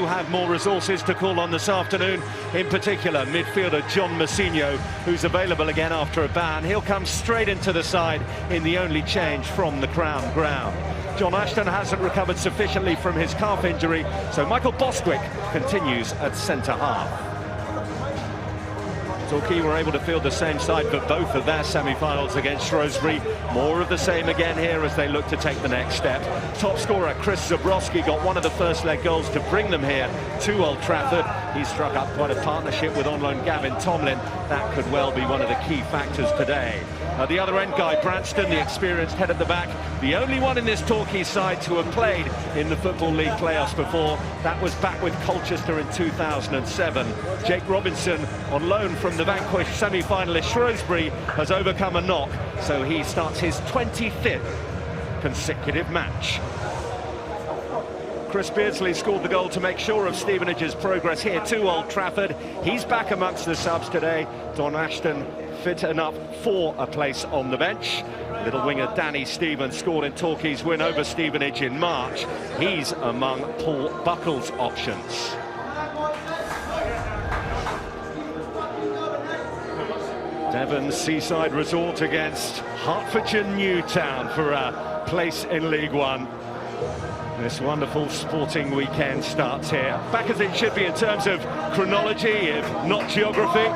have more resources to call on this afternoon. In particular, midfielder John Massinho, who's available again after a ban. He'll come straight into the side in the only change from the Crown ground. John Ashton hasn't recovered sufficiently from his calf injury, so Michael Bostwick continues at centre-half. Torquay were able to field the same side for both of their semi-finals against Shrewsbury. More of the same again here as they look to take the next step. Top scorer Chris Zabrowski got one of the first leg goals to bring them here to Old Trafford. He struck up quite a partnership with on loan Gavin Tomlin. That could well be one of the key factors today. The other end guy, Branston, the experienced head at the back, the only one in this Torquay side to have played in the Football League playoffs before. That was back with Colchester in 2007. Jake Robinson, on loan from the vanquished semi-finalist Shrewsbury, has overcome a knock, so he starts his 25th consecutive match. Chris Beardsley scored the goal to make sure of Stevenage's progress here to Old Trafford. He's back amongst the subs today. Don Ashton fit enough for a place on the bench. Little winger Danny Stevens scored in Torquay's win over Stevenage in March. He's among Paul Buckle's options. Devon's Seaside Resort against Hertfordshire Newtown for a place in League One. This wonderful sporting weekend starts here. Back as it should be in terms of chronology, if not geography.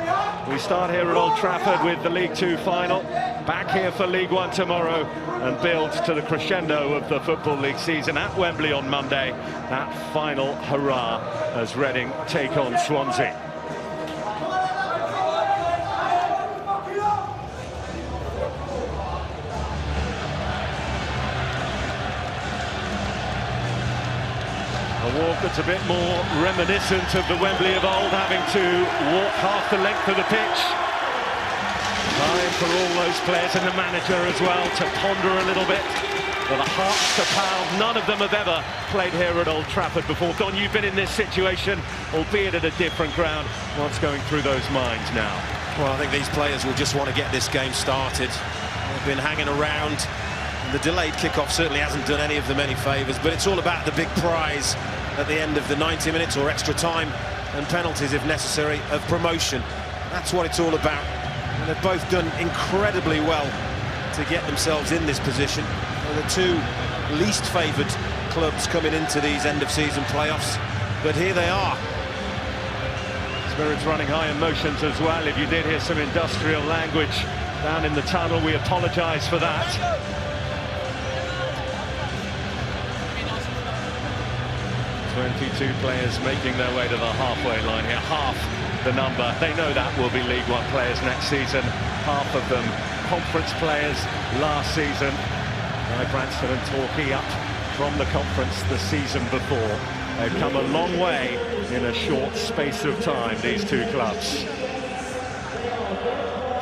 We start here at Old Trafford with the League Two final. Back here for League One tomorrow and builds to the crescendo of the Football League season at Wembley on Monday. That final hurrah as Reading take on Swansea. A walk that's a bit more reminiscent of the Wembley of old, having to walk half the length of the pitch. Time for all those players and the manager as well to ponder a little bit. For the hearts to pound, none of them have ever played here at Old Trafford before. Don, you've been in this situation, albeit at a different ground. What's going through those minds now? Well, I think these players will just want to get this game started. They've been hanging around. The delayed kickoff certainly hasn't done any of them any favours, but it's all about the big prize at the end of the 90 minutes or extra time and penalties if necessary of promotion. That's what it's all about. And they've both done incredibly well to get themselves in this position. They're the two least favoured clubs coming into these end-of-season playoffs, but here they are. Spirits running high, emotions as well. If you did hear some industrial language down in the tunnel, we apologise for that. 22 players making their way to the halfway line here, half the number. They know that will be League One players next season, half of them conference players last season. Branston and Torquay up from the conference the season before. They've come a long way in a short space of time, these two clubs.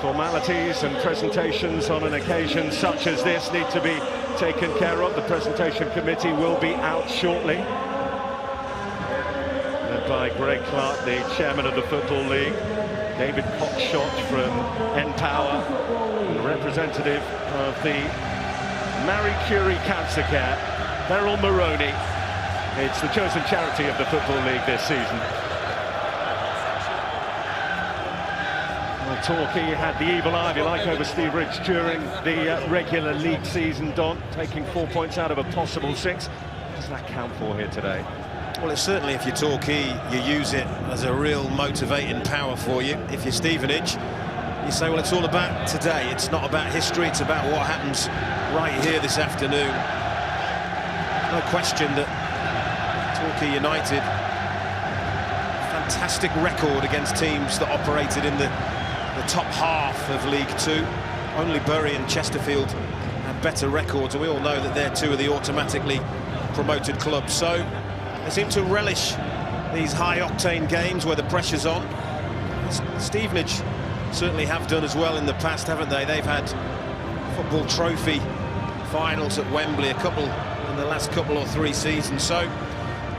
Formalities and presentations on an occasion such as this need to be taken care of. The presentation committee will be out shortly. By Greg Clark, the chairman of the Football League, David Cockshott from N-Power, the representative of the Marie Curie Cancer Care, Beryl Maroney. It's the chosen charity of the Football League this season. Well, Torquay had the evil eye, if you like, over Stevenage during the regular league season, Don, taking 4 points out of a possible 6. What does that count for here today? Well, it's certainly, if you're Torquay, you use it as a real motivating power for you. If you're Stevenage, you say, well, it's all about today. It's not about history, it's about what happens right here this afternoon. No question that Torquay United, fantastic record against teams that operated in the top half of League Two. Only Bury and Chesterfield have better records, and we all know that they're two of the automatically promoted clubs. So they seem to relish these high-octane games where the pressure's on. Stevenage certainly have done as well in the past, haven't they? They've had football trophy finals at Wembley, a couple in the last couple or 3 seasons. So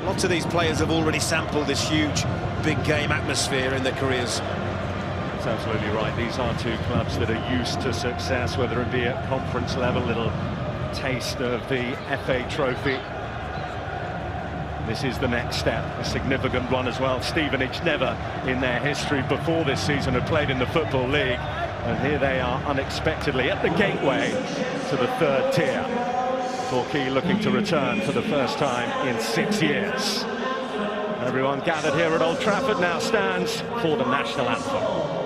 lots of these players have already sampled this huge big game atmosphere in their careers. That's absolutely right. These are two clubs that are used to success, whether it be at conference level, little taste of the FA Trophy. This is the next step, a significant one as well. Stevenage never in their history before this season had played in the Football League, and here they are unexpectedly at the gateway to the third tier. Torquay looking to return for the first time in 6 years. Everyone gathered here at Old Trafford now stands for the national anthem.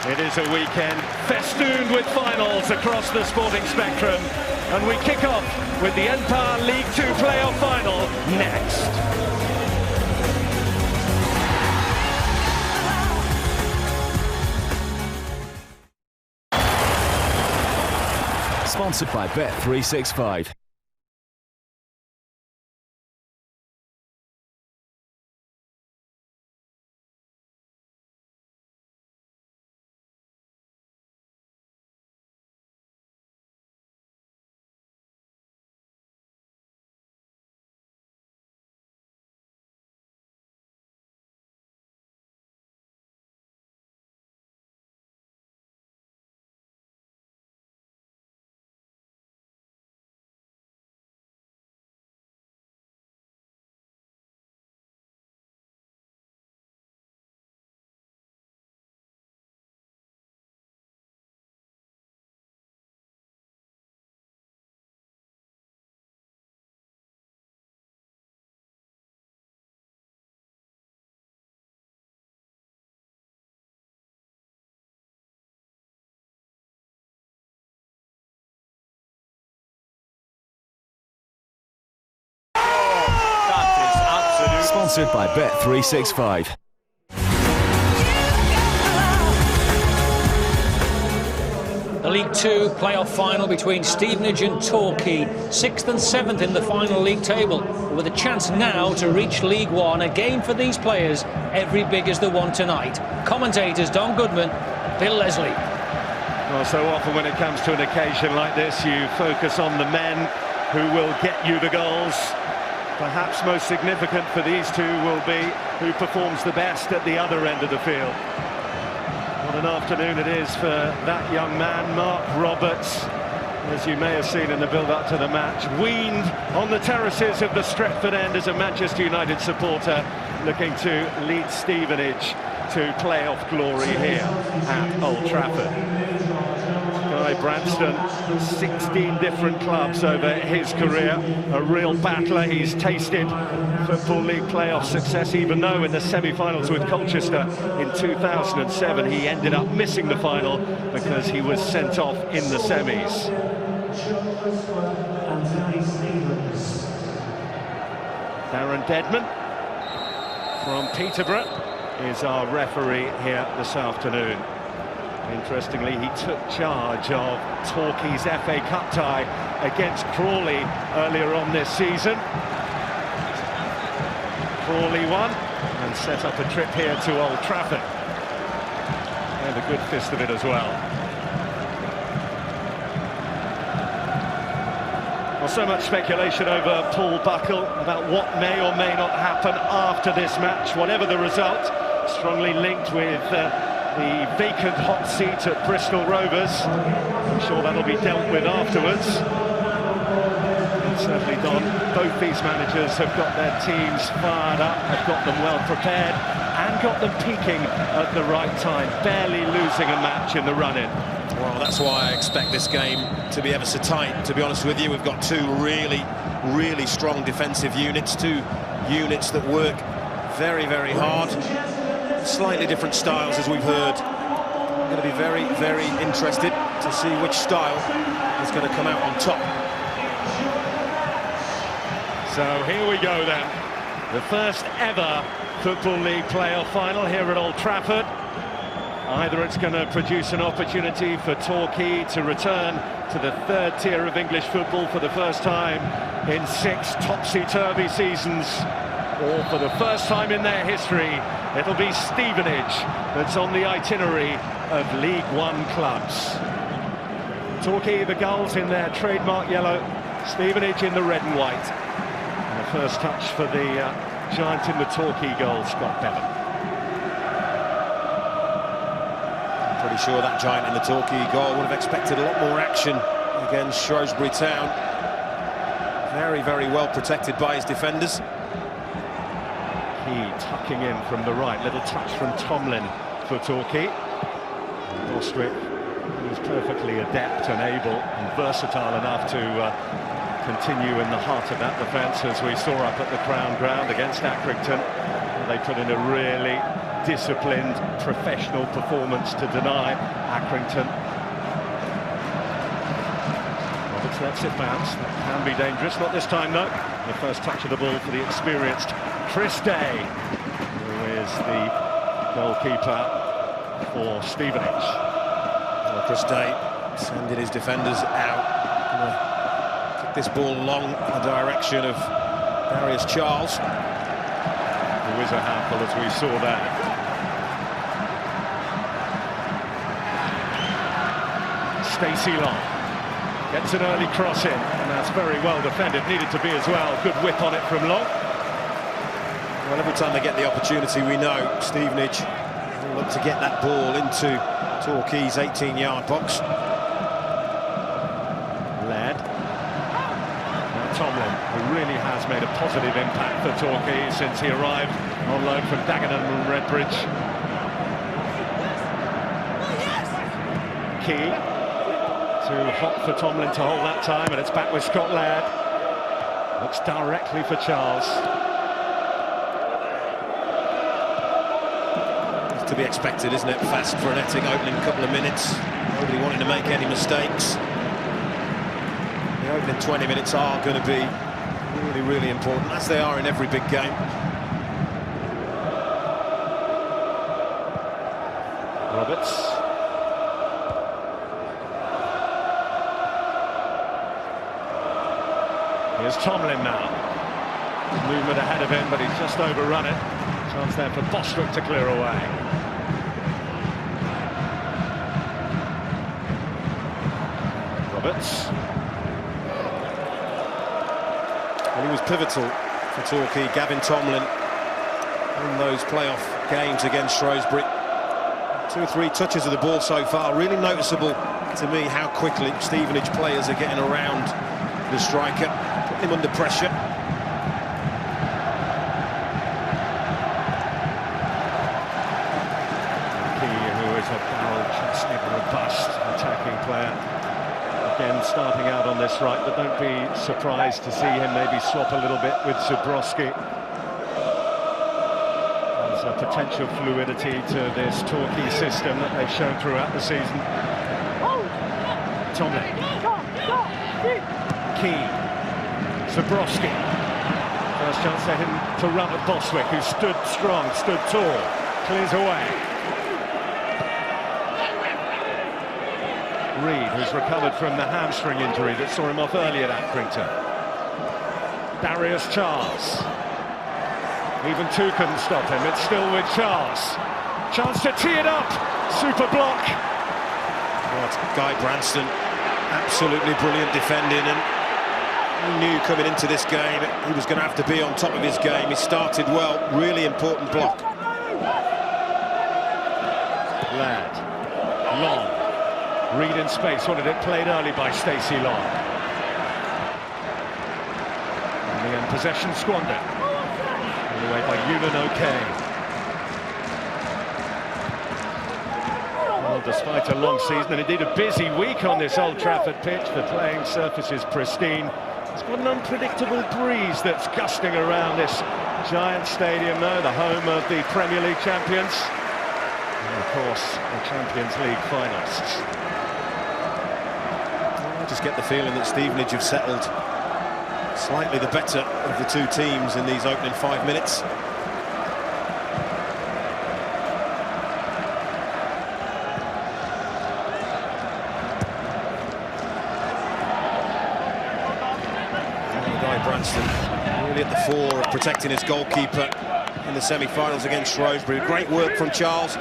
It is a weekend festooned with finals across the sporting spectrum, and we kick off with the Empire League 2 playoff final next. Sponsored by Bet365. Sponsored by Bet365. The League 2 playoff final between Stevenage and Torquay, 6th and 7th in the final league table, with a chance now to reach League 1. A game for these players every big as the one tonight. Commentators Don Goodman, Bill Leslie. Well, so often when it comes to an occasion like this, you focus on the men who will get you the goals. Perhaps most significant for these two will be who performs the best at the other end of the field. What an afternoon it is for that young man, Mark Roberts, as you may have seen in the build-up to the match, weaned on the terraces of the Stretford End as a Manchester United supporter, looking to lead Stevenage to playoff glory here at Old Trafford. Guy Branston, 16 different clubs over his career, a real battler. He's tasted Football League playoff success, even though in the semi-finals with Colchester in 2007 he ended up missing the final because he was sent off in the semis. Darren Dedman from Peterborough is our referee here this afternoon. Interestingly, he took charge of Torquay's FA Cup tie against Crawley earlier on this season. Crawley won and set up a trip here to Old Trafford. And a good fist of it as well. Well, so much speculation over Paul Buckle about what may or may not happen after this match. Whatever the result, strongly linked with the vacant hot seat at Bristol Rovers. I'm sure that'll be dealt with afterwards. And certainly, Don, both these managers have got their teams fired up, have got them well prepared, and got them peaking at the right time, barely losing a match in the run-in. Well, that's why I expect this game to be ever so tight. To be honest with you, we've got two really strong defensive units, two units that work very, very hard. Slightly different styles, as we've heard. I'm going to be very interested to see which style is going to come out on top. So here we go then. The first ever Football League playoff final here at Old Trafford. Either it's going to produce an opportunity for Torquay to return to the third tier of English football for the first time in 6 topsy-turvy seasons, or for the first time in their history, it'll be Stevenage that's on the itinerary of League One clubs. Torquay, the Gulls in their trademark yellow, Stevenage in the red and white. And the first touch for the giant in the Torquay goal, Scott Bevan. Pretty sure that giant in the Torquay goal would have expected a lot more action against Shrewsbury Town. Very, very well protected by his defenders. Key tucking in from the right, little touch from Tomlin for Torquay. Bostwick, who's perfectly adept and able and versatile enough to continue in the heart of that defence, as we saw up at the Crown Ground against Accrington. They put in a really disciplined, professional performance to deny Accrington. Roberts lets it bounce. That can be dangerous. Not this time, though. The first touch of the ball for the experienced Chris Day, who is the goalkeeper for Stevenage. Well, Chris Day sending his defenders out. Kick this ball along the direction of Darius Charles. Who is a handful, as we saw there. Stacey Long gets an early cross in, and that's very well defended. Needed to be as well. Good whip on it from Long. Well, every time they get the opportunity, we know Stevenage will look to get that ball into Torquay's 18-yard box. Laird. Now Tomlin, who really has made a positive impact for Torquay since he arrived on loan from Dagenham and Redbridge. Key. Too hot for Tomlin to hold that time, and it's back with Scott Laird. Looks directly for Charles. It's to be expected, isn't it? Fast, frenetic opening couple of minutes. Nobody wanting to make any mistakes. The opening 20 minutes are going to be really, really important, as they are in every big game. Roberts. Here's Tomlin now. Movement ahead of him, but he's just overrun it. Chance there for Bostwick to clear away. Roberts. Well, he was pivotal for Torquay, Gavin Tomlin, in those playoff games against Shrewsbury. 2 or 3 touches of the ball so far. Really noticeable to me how quickly Stevenage players are getting around the striker, putting him under pressure. Key, who is a barrel-chested, robust attacking player. Again, starting out on this right, but don't be surprised to see him maybe swap a little bit with Zabrowski. There's a potential fluidity to this Torquay system that they've shown throughout the season. Tomlin. Key. Zabrowski. First chance for him to run at Bostwick, who stood strong, stood tall. Clears away. Reid, who's recovered from the hamstring injury that saw him off early at Accrington. Darius Charles. Even 2 couldn't stop him. It's still with Charles. Chance to tee it up. Super block. Well, it's Guy Branston. Absolutely brilliant defending, and he knew coming into this game he was going to have to be on top of his game. He started well. Really important block. Laird. Long. Reid in space. Wanted it played early by Stacey Long. And the end possession squandered. Away by Ewan O'Kane. Well, despite a long season and indeed a busy week on this Old Trafford pitch, the playing surface is pristine. It's got an unpredictable breeze that's gusting around this giant stadium, though, the home of the Premier League champions and, of course, the Champions League finalists. just get the feeling that Stevenage have settled slightly the better of the two teams in these opening 5 minutes. Guy Branston really at the fore of protecting his goalkeeper in the semi-finals against Shrewsbury. Great work from Charles.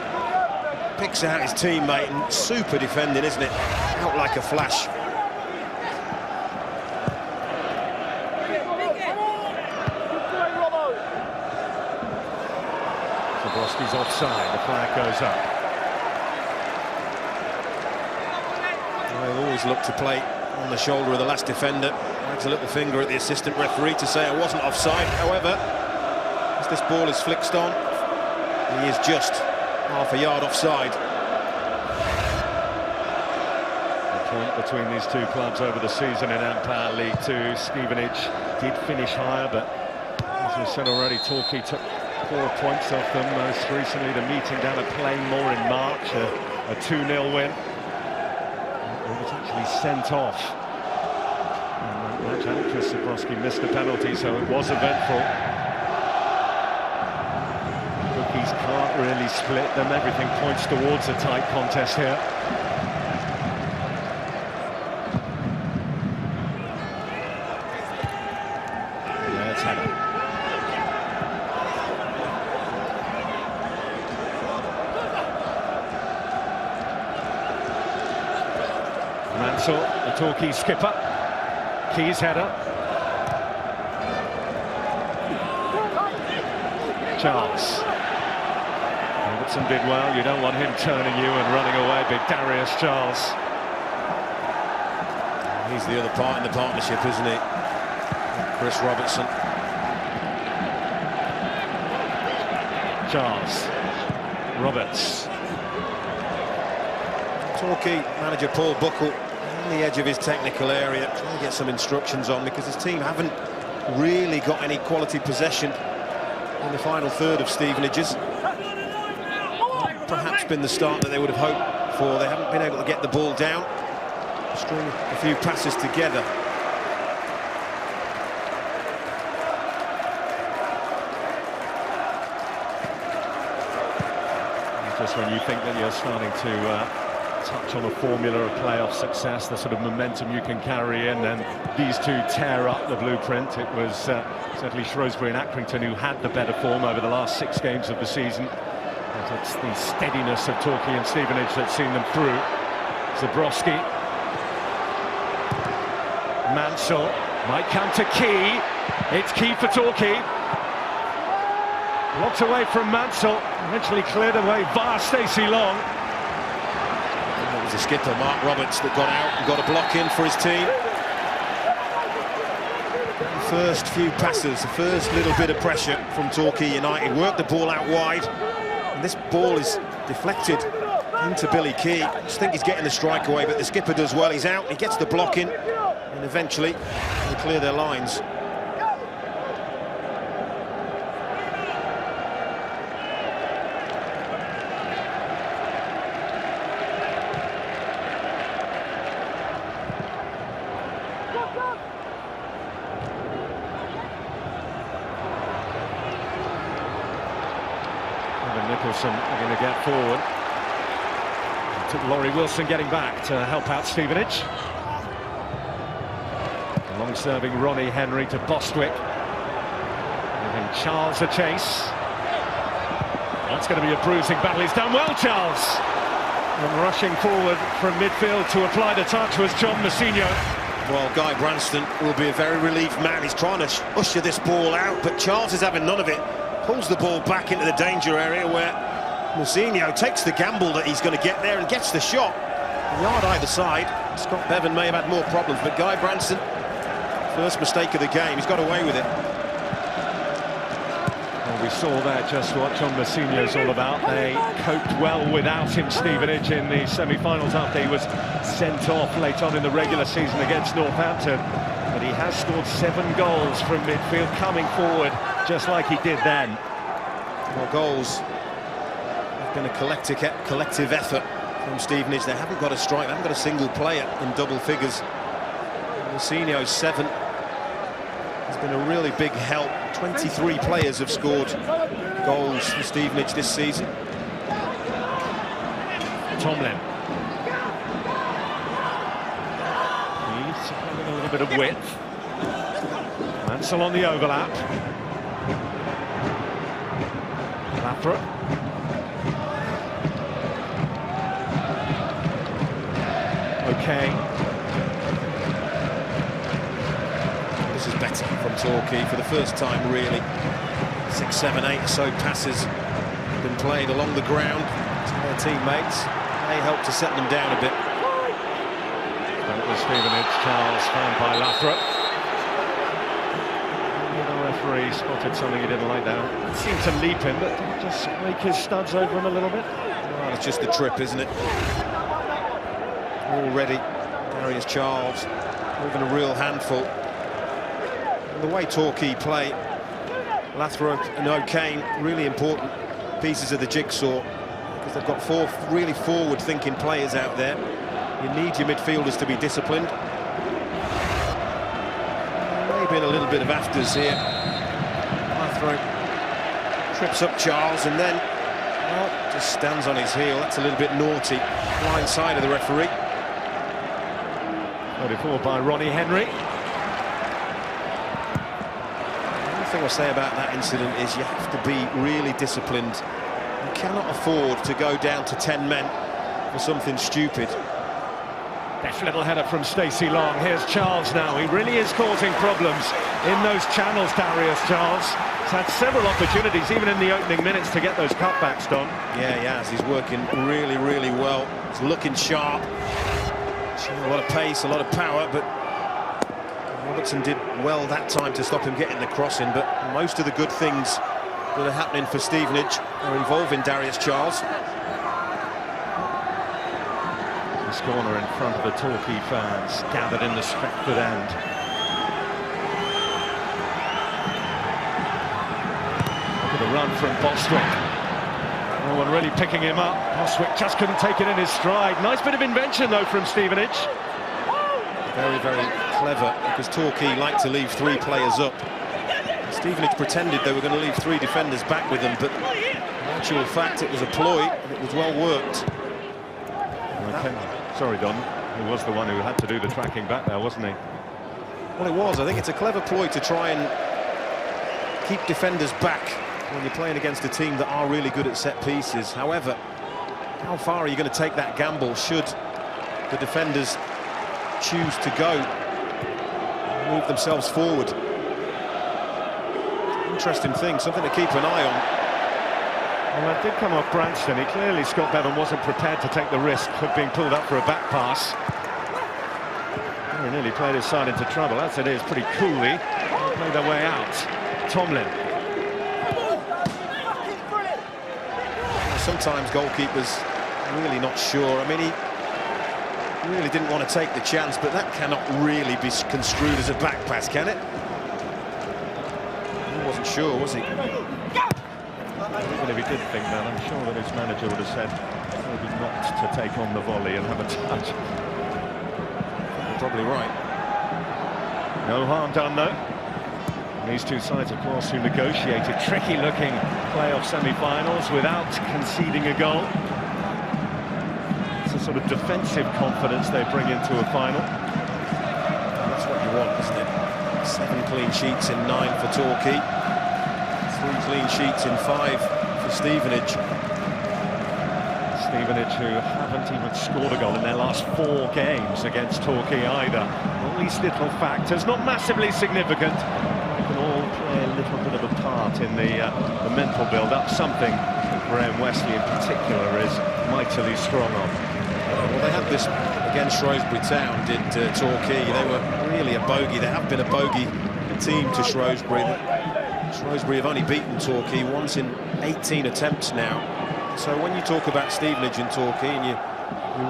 Picks out his teammate, and super defending, isn't it? Out like a flash. Zabrowski's offside, the flag goes up. They'll always look to play on the shoulder of the last defender. Wags a little finger at the assistant referee to say I wasn't offside. However, as this ball is flicked on, he is just half a yard offside. The point between these two clubs over the season in Empire League 2. Stevenage did finish higher, but as we said already, Torquay took 4 points off them. Most recently, the meeting down at Plainmoor in March, a 2-0 win. It was actually sent off. And match Chris Zabrowski missed the penalty, so it was eventful. Rookies can't really split them. Everything points towards a tight contest here. Let's have it. Mansell, the Torquay skipper. Key's header. Charles. Robertson did well. You don't want him turning you and running away. Big Darius Charles. He's the other part in the partnership, isn't he? Chris Robertson. Charles. Roberts. Torquay manager Paul Buckle on the edge of his technical area, trying to get some instructions on, because his team haven't really got any quality possession in the final third of Stevenage's. Perhaps been the start that they would have hoped for. They haven't been able to get the ball down, string a few passes together. Just when you think that you're starting to touch on a formula of playoff success, the sort of momentum you can carry in, and these two tear up the blueprint. It was certainly Shrewsbury and Accrington who had the better form over the last 6 games of the season. But it's the steadiness of Torquay and Stevenage that's seen them through. Zabrowski. Mansell might come to Key. It's Key for Torquay. Blocked away from Mansell, eventually cleared away via Stacey Long. It was the skipper, Mark Roberts, that got out and got a block in for his team. The first few passes, the first little bit of pressure from Torquay United, worked the ball out wide, and this ball is deflected into Billy Key. I just think he's getting the strike away, but the skipper does well. He's out, he gets the block in, and eventually they clear their lines. Nicholson are going to get forward. It took Laurie Wilson getting back to help out Stevenage. Long-serving Ronnie Henry to Bostwick. Giving Charles a chase. That's going to be a bruising battle. He's done well, Charles. And rushing forward from midfield to apply the touch was John Massinho. Well, Guy Branston will be a very relieved man. He's trying to usher this ball out, but Charles is having none of it. Pulls the ball back into the danger area, where Massinho takes the gamble that he's going to get there and gets the shot. A yard either side. Scott Bevan may have had more problems, but Guy Branston, first mistake of the game, he's got away with it. Well, we saw there just what John Massinho's all about. They coped well without him, Stevenage, in the semi-finals after he was sent off late on in the regular season against Northampton. But he has scored 7 goals from midfield, coming forward just like he did then. Well, goals have been a collective effort from Stevenage. They haven't got a strike, they haven't got a single player in double figures Coutinho's 7 has been a really big help. 23 players have scored goals for Stevenage this season. Tomlin. He's having a little bit of width. Mansell on the overlap. Lathrop. Okay. This is better from Torquay for the first time, really. 6, 7, 8 or so passes have been played along the ground to their teammates. They help to set them down a bit. And it was Stevenage, Charles found by Lathrop. The referee spotted something he didn't like there. Seemed to leap him, but did he just make his studs over him a little bit? Well, it's just the trip, isn't it? Already, Darius Charles moving a real handful. And the way Torquay play, Lathrop and O'Kane, really important pieces of the jigsaw, because they've got 4 really forward-thinking players out there. You need your midfielders to be disciplined. Maybe in a little bit of afters here. Lathrop trips up Charles and then, well, just stands on his heel. That's a little bit naughty. Blind side of the referee. 34 by Ronnie Henry. One thing I'll say about that incident is you have to be really disciplined. You cannot afford to go down to 10 men for something stupid. Deft little header from Stacey Long. Here's Charles now. He really is causing problems in those channels, Darius Charles. He's had several opportunities, even in the opening minutes, to get those cutbacks done. Yeah, he has. He's working really, really well. He's looking sharp. Showing a lot of pace, a lot of power, but Robertson did well that time to stop him getting the crossing. But most of the good things that are happening for Stevenage are involving Darius Charles. This corner in front of the Torquay fans gathered in the Stretford end. Look at the run from Bostwick. No one really picking him up. Bostwick just couldn't take it in his stride. Nice bit of invention though from Stevenage. Very, very clever, because Torquay like to leave 3 players up. Stevenage pretended they were going to leave 3 defenders back with them, but in actual fact it was a ploy and it was well worked. Okay. Sorry, Don. He was the one who had to do the tracking back there, wasn't he? Well, it was. I think it's a clever ploy to try and keep defenders back when you're playing against a team that are really good at set pieces. However, how far are you going to take that gamble should the defenders choose to go, move themselves forward? Interesting thing, something to keep an eye on. Well, that did come off Branston. Clearly, Scott Bevan wasn't prepared to take the risk of being pulled up for a back pass. He nearly played his side into trouble. As it is, pretty coolly. They played their way out. Tomlin. Sometimes goalkeepers really not sure. I mean, he really didn't want to take the chance, but that cannot really be construed as a back pass, can it? He wasn't sure, was he? Even if he did think that, I'm sure that his manager would have said maybe not to take on the volley and have a touch. You're probably right. No harm done, though. And these two sides, of course, who negotiated tricky-looking playoff semi-finals without conceding a goal. It's a sort of defensive confidence they bring into a final. And that's what you want, isn't it? 7 clean sheets in 9 for Torquay. 3 clean sheets in 5 for Stevenage. Stevenage, who haven't even scored a goal in their last 4 games against Torquay either. All these little factors, not massively significant, they can all play a little bit of a part in the mental build-up, something that Graham Wesley in particular is mightily strong on. Well, they had this against Shrewsbury Town, did Torquay. They were really a bogey. They have been a bogey team to Shrewsbury. Shrewsbury have only beaten Torquay once in 18 attempts now. So when you talk about Stevenage and Torquay and you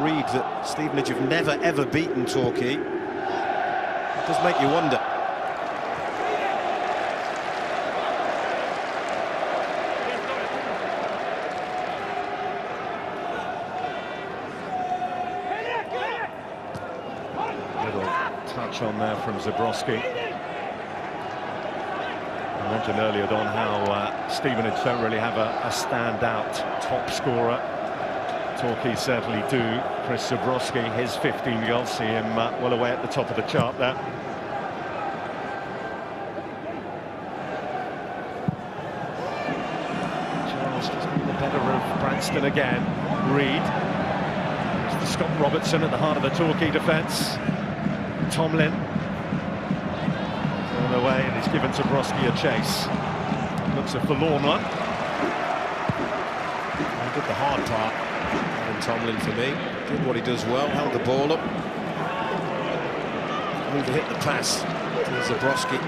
read that Stevenage have never ever beaten Torquay, it does make you wonder. Little touch on there from Zabrowski. I mentioned earlier on how Stevenage don't really have a standout top scorer. Torquay certainly do. Chris Zabrowski, his 15 goals, see him well away at the top of the chart there. Charles just been the better of Branston again. Reed. There's the Scott Robertson at the heart of the Torquay defence. Tomlin. On the way, and he's given Zabrowski a chase. Looks a forlorn one. He did the hard part. And Tomlin, for me, did what he does well, held the ball up. Neither hit the pass to Zabrowski.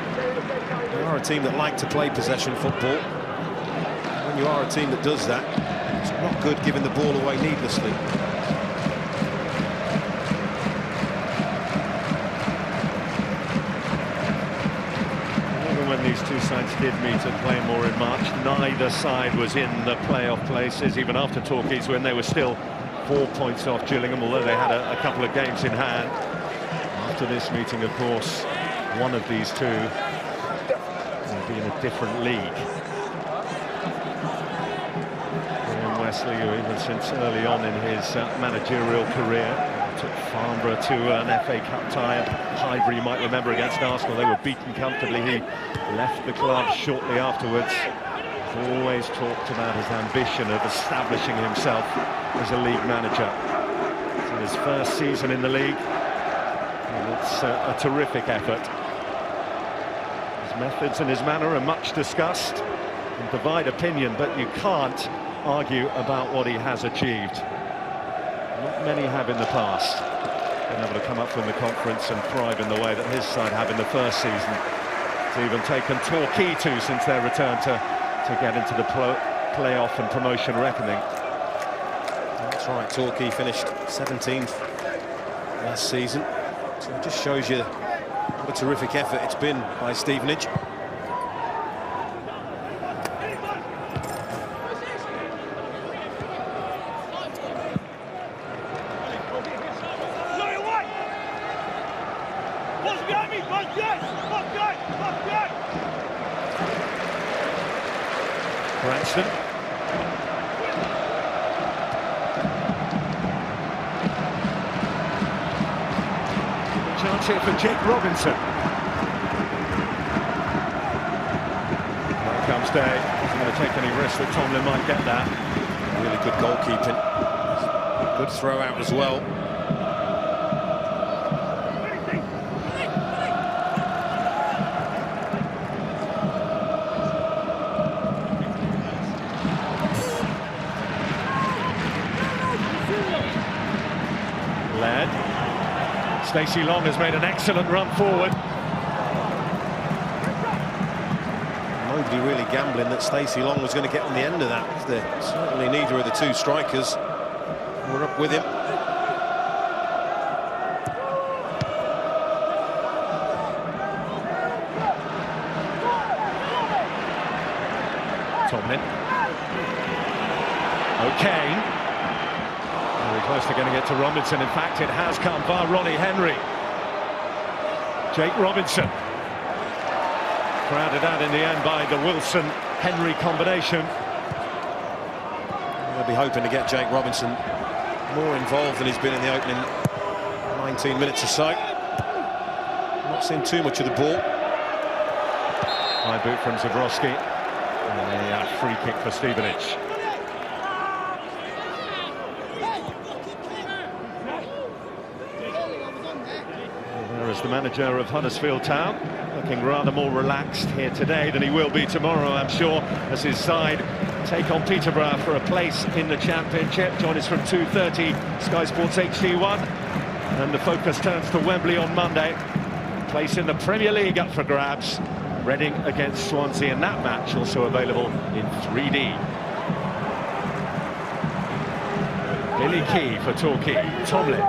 They are a team that like to play possession football. When you are a team that does that, it's not good giving the ball away needlessly. These two sides did meet and play more in March. Neither side was in the playoff places. Even after Torquay's win, they were still 4 points off Gillingham, although they had a couple of games in hand. After this meeting, of course, one of these two will be in a different league. Graham Wesley, who even since early on in his managerial career took Farnborough to an FA Cup tie at Highbury, you might remember, against Arsenal. They were beaten comfortably. He left the club shortly afterwards. He's always talked about his ambition of establishing himself as a league manager. It's in his first season in the league, and it's a terrific effort. His methods and his manner are much discussed and divide opinion, but you can't argue about what he has achieved. Not many have in the past been able to come up from the conference and thrive in the way that his side have in the first season. It's even taken Torquay to, since their return, to get into the playoff and promotion reckoning. That's right, Torquay finished 17th last season. So it just shows you what a terrific effort it's been by Stevenage. Branston. Chance here for Jake Robinson. Here comes Day. Isn't going to take any risk that Tomlin might get that. Really good goalkeeping. Good throw out as well. Stacey Long has made an excellent run forward. Nobody really gambling that Stacey Long was going to get on the end of that. Certainly neither of the two strikers were up with him. Tomlin. O'Kane. Very close to getting it to Robinson. In fact, it has come via Ronnie Henry. Jake Robinson. Crowded out in the end by the Wilson-Henry combination. They'll be hoping to get Jake Robinson more involved than he's been in the opening 19 minutes or so. Not seen too much of the ball. High boot from Zabrowski. And a free kick for Stevenage. There is the manager of Huddersfield Town, looking rather more relaxed here today than he will be tomorrow, I'm sure, as his side take on Peterborough for a place in the Championship. Join us from 2:30, Sky Sports HD1, and the focus turns to Wembley on Monday. Place in the Premier League up for grabs. Reading against Swansea, and that match also available in 3D. Billy Key for Torquay. Tomlin.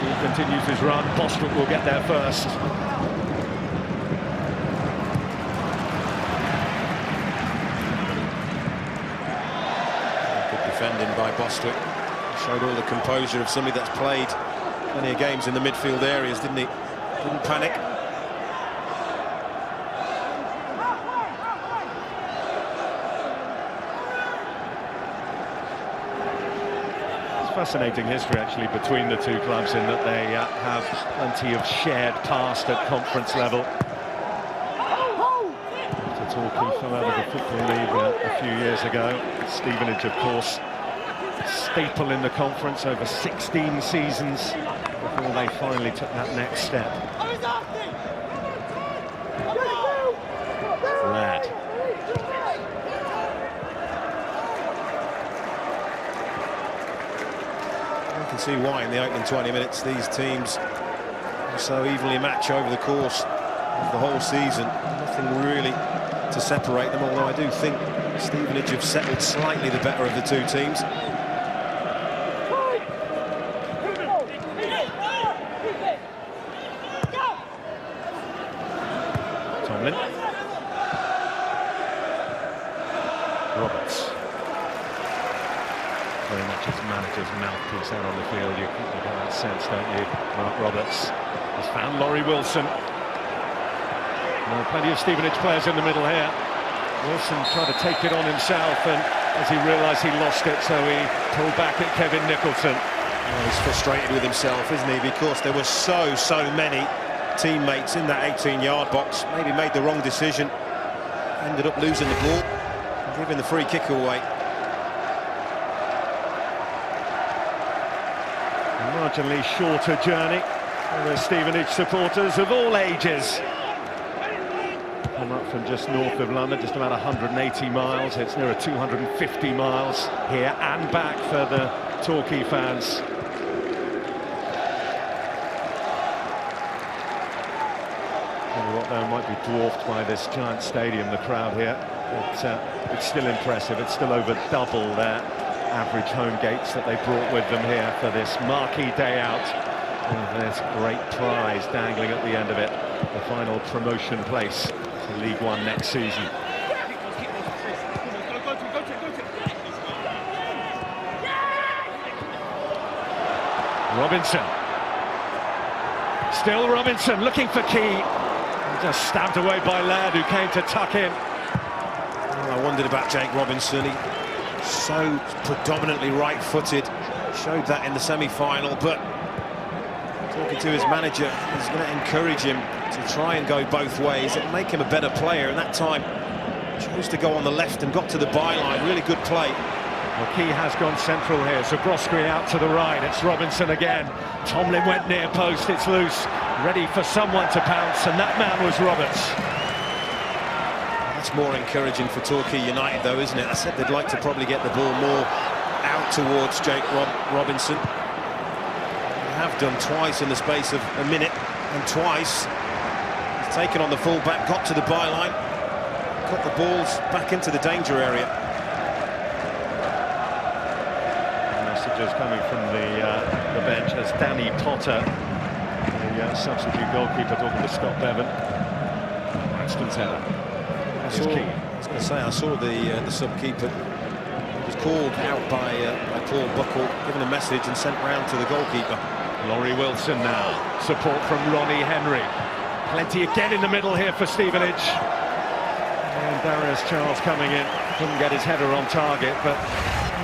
He continues his run. Bostwick will get there first. Good defending by Bostwick. Showed all the composure of somebody that's played plenty of games in the midfield areas, didn't he? Didn't panic. Fascinating history actually between the two clubs in that they have plenty of shared past at conference level. Torquay fell out of the Football League a few years ago. Stevenage, of course, staple in the conference over 16 seasons before they finally took that next step. Lad. You can see why in the opening 20 minutes these teams are so evenly matched over the course of the whole season. Nothing really to separate them, although I do think Stevenage have settled slightly the better of the two teams. Tomlin. Roberts. Very much his manager's mouthpiece out on the field. You get that sense, don't you? Mark Roberts has found Laurie Wilson. Plenty of Stevenage players in the middle here. Wilson tried to take it on himself, and as he realised he lost it, so he pulled back at Kevin Nicholson. Well, he's frustrated with himself, isn't he? Because there were so many teammates in that 18-yard box. Maybe made the wrong decision. Ended up losing the ball, giving the free kick away. A marginally shorter journey for the Stevenage supporters of all ages. Come up from just north of London, just about 180 miles. It's nearer 250 miles here and back for the Torquay fans. Tell you what, though, might be dwarfed by this giant stadium, the crowd here. It's still impressive. It's still over double their average home gates that they brought with them here for this marquee day out. And there's great prize dangling at the end of it, the final promotion place to League One next season. Robinson. Still Robinson looking for Key. Just stabbed away by Laird, who came to tuck in. Well, I wondered about Jake Robinson. He's so predominantly right-footed. Showed that in the semi-final, but talking to his manager, he's going to encourage him to try and go both ways and make him a better player. And that time, chose to go on the left and got to the byline. Really good play. Well, Key has gone central here. Zabrowski out to the right. It's Robinson again. Tomlin went near post. It's loose. Ready for someone to pounce, and that man was Roberts. That's more encouraging for Torquay United, though, isn't it? I said they'd like to probably get the ball more out towards Jake Robinson. They have done twice in the space of a minute, and twice he's taken on the full-back, got to the byline, got the balls back into the danger area. Messages coming from the bench as Danny Potter, the substitute goalkeeper, talking to Scott Bevan. Braxton's header. I was going to say, I saw the sub-keeper was called out by Paul Buckle, given a message and sent round to the goalkeeper. Laurie Wilson now. Support from Ronnie Henry. Plenty again in the middle here for Stevenage. And Darius Charles coming in. Couldn't get his header on target, but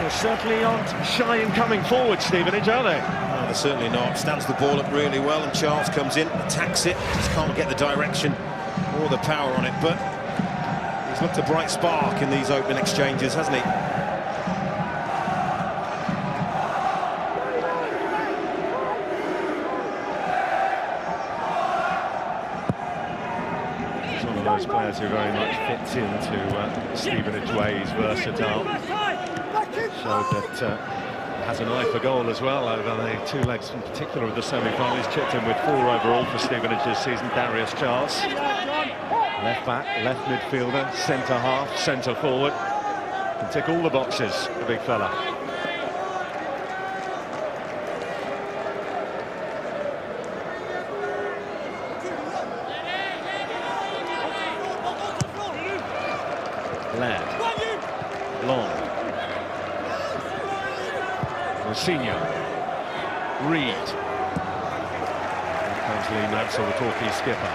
they certainly aren't shy in coming forward, Stevenage, are they? No, they're certainly not. Stands the ball up really well, and Charles comes in, attacks it. Just can't get the direction or the power on it, but he's looked a bright spark in these open exchanges, hasn't he? He's one of those players who very much fits into Stevenage ways, versatile. Showed that has an eye for goal as well over the two legs in particular of the semi-final. He's chipped in with 4 overall for Stevenage this season. Darius Charles, left back, left midfielder, centre half, centre forward. Can tick all the boxes, the big fella. Laird, long. Senior, Reed, Lee Mansell, the Torquay skipper.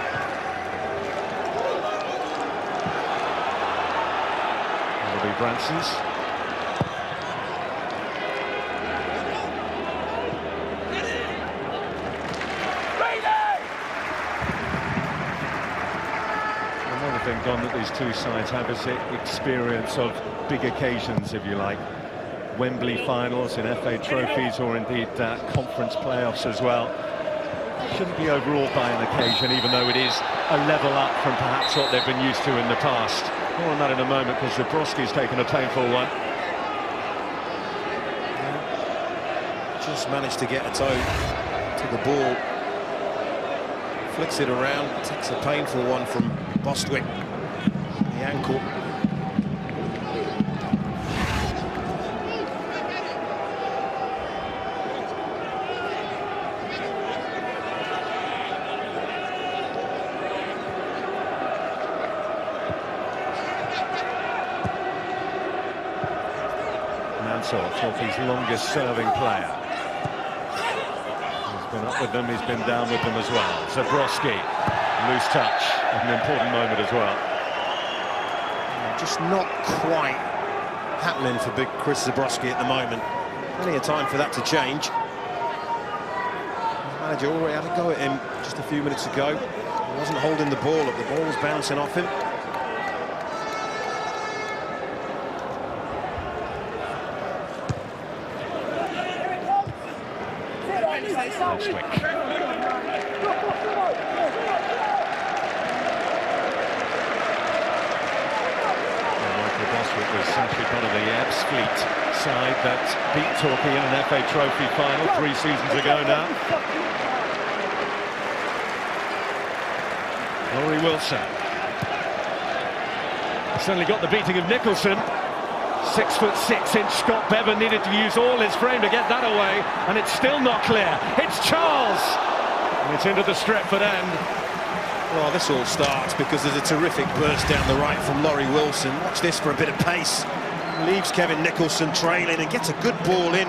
That'll be Branson's. Another thing, Don, that these two sides have is the experience of big occasions, if you like. Wembley finals in FA trophies, or indeed conference playoffs as well. Shouldn't be overawed by an occasion, even though it is a level up from perhaps what they've been used to in the past. More on that in a moment, because Zabrowski's taken a painful one. Just managed to get a toe to the ball. Flicks it around, takes a painful one from Bostwick. The ankle. Torquay's longest serving player. He's been up with them, he's been down with them as well. Zabrowski, loose touch, an important moment as well. Just not quite happening for big Chris Zabrowski at the moment. Plenty of time for that to change. The manager already had a go at him just a few minutes ago. He wasn't holding the ball up, the ball was bouncing off him. Bostwick. Bostwick was actually part of the Ebbs Fleet side that beat Torquay in an FA Trophy final 3 seasons ago now. Laurie Wilson. Certainly got the beating of Nicholson. 6'6" Scott Bevan needed to use all his frame to get that away, and it's still not clear. It's Charles, and it's into the Stretford end. Well, this all starts because there's a terrific burst down the right from Laurie Wilson. Watch this for a bit of pace. Leaves Kevin Nicholson trailing and gets a good ball in.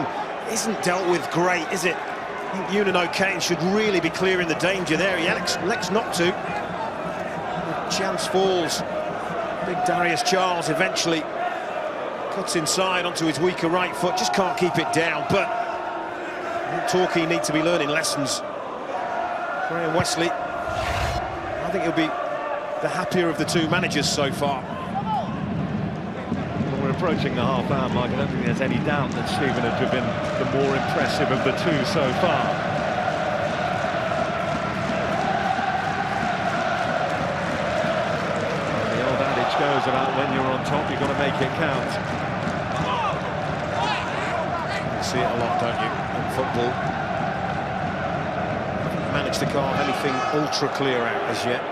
Isn't dealt with great, is it? I think Ewan O'Kane should really be clearing the danger there. He elects not to. The chance falls. Big Darius Charles eventually cuts inside onto his weaker right foot, just can't keep it down. But I think Torquay need to be learning lessons. Graham Wesley, I think he'll be the happier of the two managers so far. Well, we're approaching the half-hour mark. I don't think there's any doubt that Stevenage have been the more impressive of the two so far. And the old adage goes about when you're on top, you've got to make it count. See it a lot, don't you, in football? Haven't managed to carve anything ultra clear out as yet.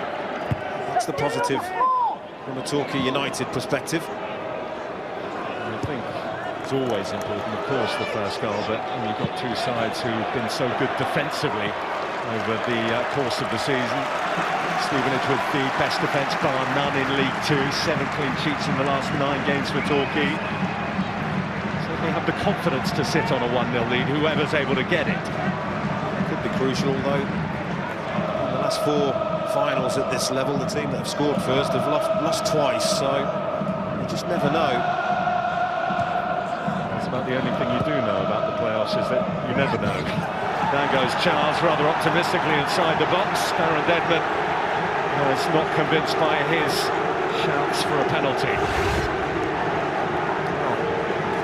That's the positive from a Torquay United perspective. I think it's always important, of course, the first goal, but when you've got two sides who've been so good defensively over the course of the season. Stevenage with the best defence bar none in League Two, 7 clean sheets in the last 9 games for Torquay. They have the confidence to sit on a 1-0 lead, whoever's able to get it. Could be crucial, though. In the last 4 finals at this level, the team that have scored first have lost twice, so you just never know. That's about the only thing you do know about the playoffs, is that you never know. Down goes Charles, rather optimistically inside the box. Darren Dedman was not convinced by his shouts for a penalty.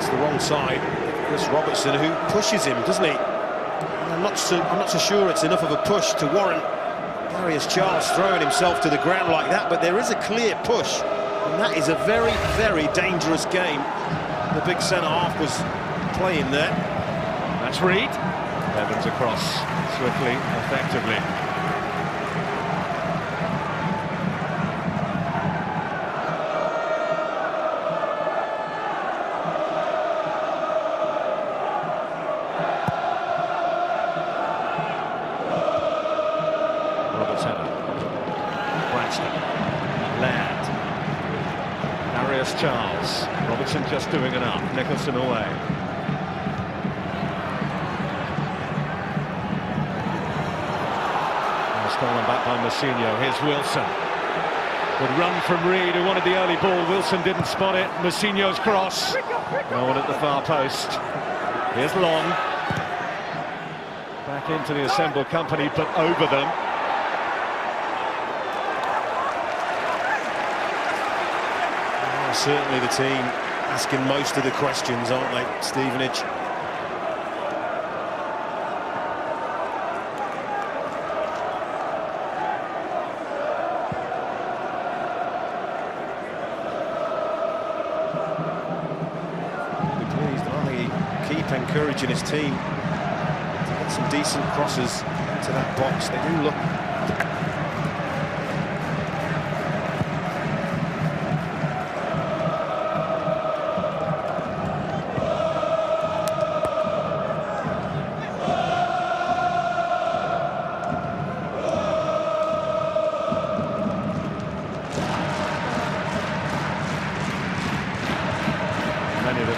The wrong side, Chris Robertson, who pushes him, doesn't he? And I'm not so sure it's enough of a push to warrant Darius Charles throwing himself to the ground like that, but there is a clear push, and that is a very, very dangerous game the big centre-half was playing there. That's Reed. Evans across swiftly, effectively. Charles. Robertson just doing enough. Nicholson away. Stolen back by Mousinho. Here's Wilson. Good run from Reed, who wanted the early ball. Wilson didn't spot it. Mousinho's cross. No one at the far post. Here's Long. Back into the assembled company, but over them. Well, certainly the team asking most of the questions, aren't they, Stevenage? Encouraging his team to get some decent crosses into that box. They do look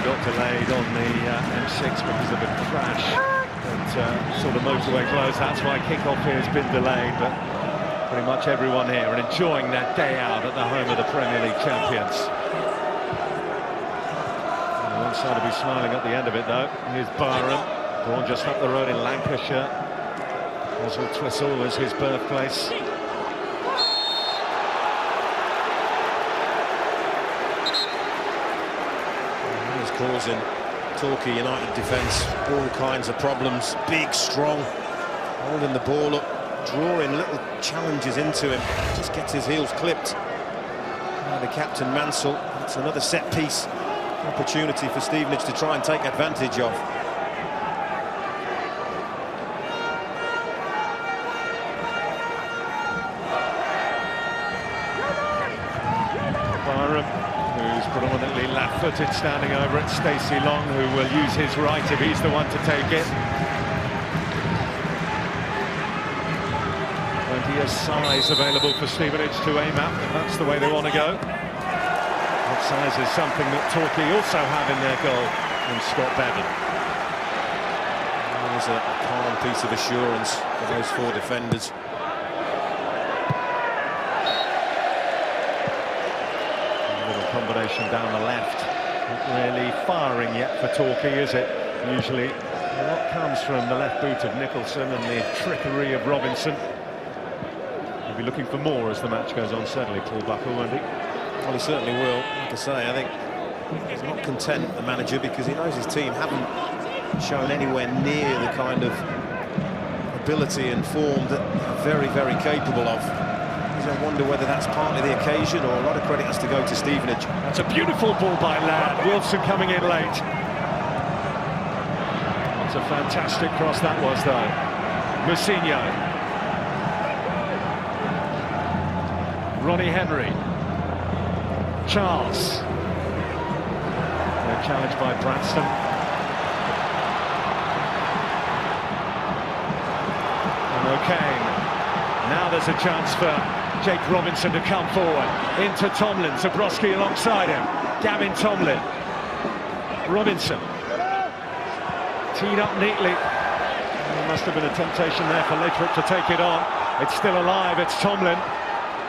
got delayed on the M6 because of a crash that saw the motorway close. That's why kick-off here has been delayed, but pretty much everyone here and enjoying their day out at the home of the Premier League champions. On one side will be smiling at the end of it, though. Here's Byram, born just up the road in Lancashire. Oswald Twistle was his birthplace. causing Torquay United defence all kinds of problems. Big, strong, holding the ball up, drawing little challenges into him. Just gets his heels clipped. The captain Mansell. It's another set piece opportunity for Stevenage to try and take advantage of. Who's predominantly left-footed, standing over it. Stacey Long, who will use his right if he's the one to take it. Plenty of size available for Stevenage to aim at, if that's the way they want to go. That size is something that Torquay also have in their goal from Scott Bevan. There's a calm piece of assurance for those four defenders. Combination down the left. Not really firing yet for Torquay, is it? Usually a lot comes from the left boot of Nicholson and the trickery of Robinson. He'll be looking for more as the match goes on, certainly, Paul Buckle, won't he? Well, he certainly will. Like I say, I think he's not content, the manager, because he knows his team haven't shown anywhere near the kind of ability and form that they're very, very capable of. I wonder whether that's partly the occasion, or a lot of credit has to go to Stevenage. That's a beautiful ball by Ladd. Wilson coming in late. It's a fantastic cross that was, though. Mousinho. Ronnie Henry. Charles. They're challenged by Branston. And O'Kane. Now there's a chance for Jake Robinson to come forward. Into Tomlin. Zabrowski alongside him. Gavin Tomlin. Robinson. Teed up neatly. There must have been a temptation there for Lathrop to take it on. It's still alive. It's Tomlin.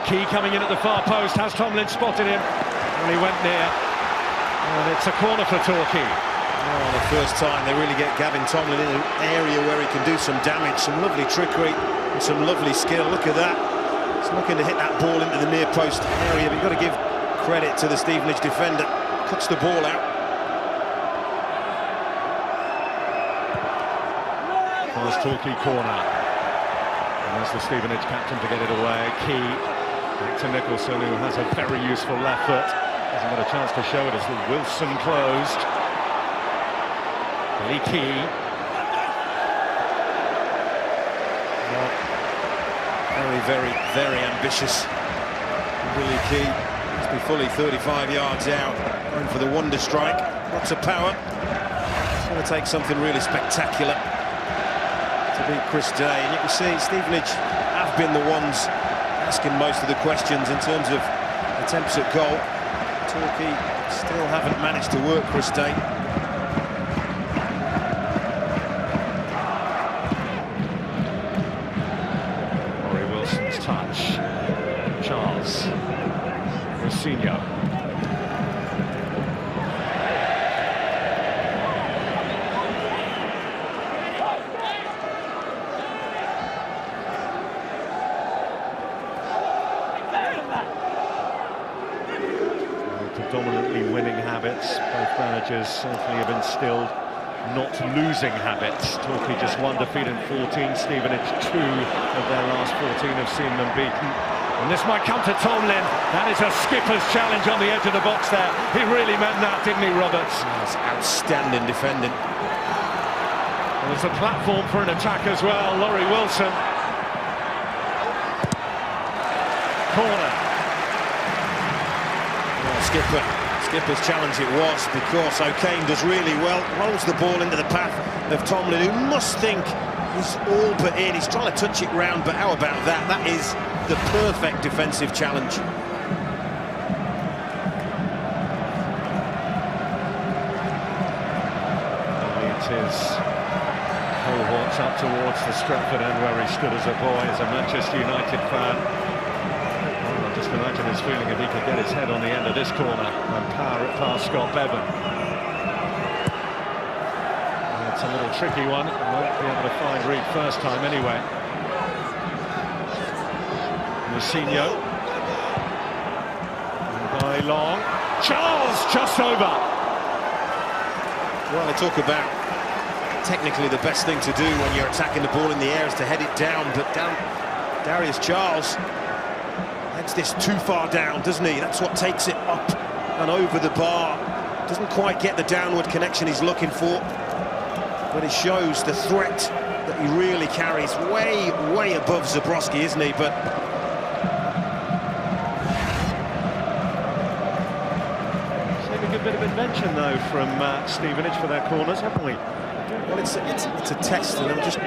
Key coming in at the far post. Has Tomlin spotted him? And he went near. And it's a corner for Torquay. Oh, the first time they really get Gavin Tomlin in an area where he can do some damage. Some lovely trickery and some lovely skill. Look at that. He's looking to hit that ball into the near post area, but you've got to give credit to the Stevenage defender. Cuts the ball out. First Torquay corner. And there's the Stevenage captain to get it away. Key back to Nicholson, who has a very useful left foot. Hasn't got a chance to show it as Wilson closed. Lee Key. Very, very, very ambitious. Billy Key must be fully 35 yards out, going for the wonder strike. Lots of power. It's going to take something really spectacular to beat Chris Day. And you can see Stevenage have been the ones asking most of the questions in terms of attempts at goal. Torquay still haven't managed to work Chris Day. touch. Charles. Rosinho. Predominantly winning habits. Both managers certainly have instilled not losing habits. Torquay just one defeat in 14. Stevenage 2 of their last 14 have seen them beaten. And this might come to Tomlin. That is a skipper's challenge on the edge of the box there. He really meant that, didn't he, Roberts? That's outstanding defending. And there's a platform for an attack as well. Laurie Wilson. Corner. Skipper's challenge it was, because O'Kane does really well, rolls the ball into the path of Tomlin, who must think he's all but in. He's trying to touch it round, but how about that? That is the perfect defensive challenge. It is Hallwards up towards the Stretford end where he stood as a boy, as a Manchester United fan. Just imagine his feeling if he could get his head on the end of this corner and power it past Scott Bevan. It's a little tricky one. Won't be able to find Reed first time anyway. Rosinho. By Long. Charles just over. Well, they talk about technically the best thing to do when you're attacking the ball in the air is to head it down, but Darius Charles heads this too far down, doesn't he? That's what takes it up and over the bar. Doesn't quite get the downward connection he's looking for, but it shows the threat that he really carries. Way above Zabrowski, isn't he? But seen a good bit of invention though from Stevenage for their corners, haven't we? well, it's a test, and I'm just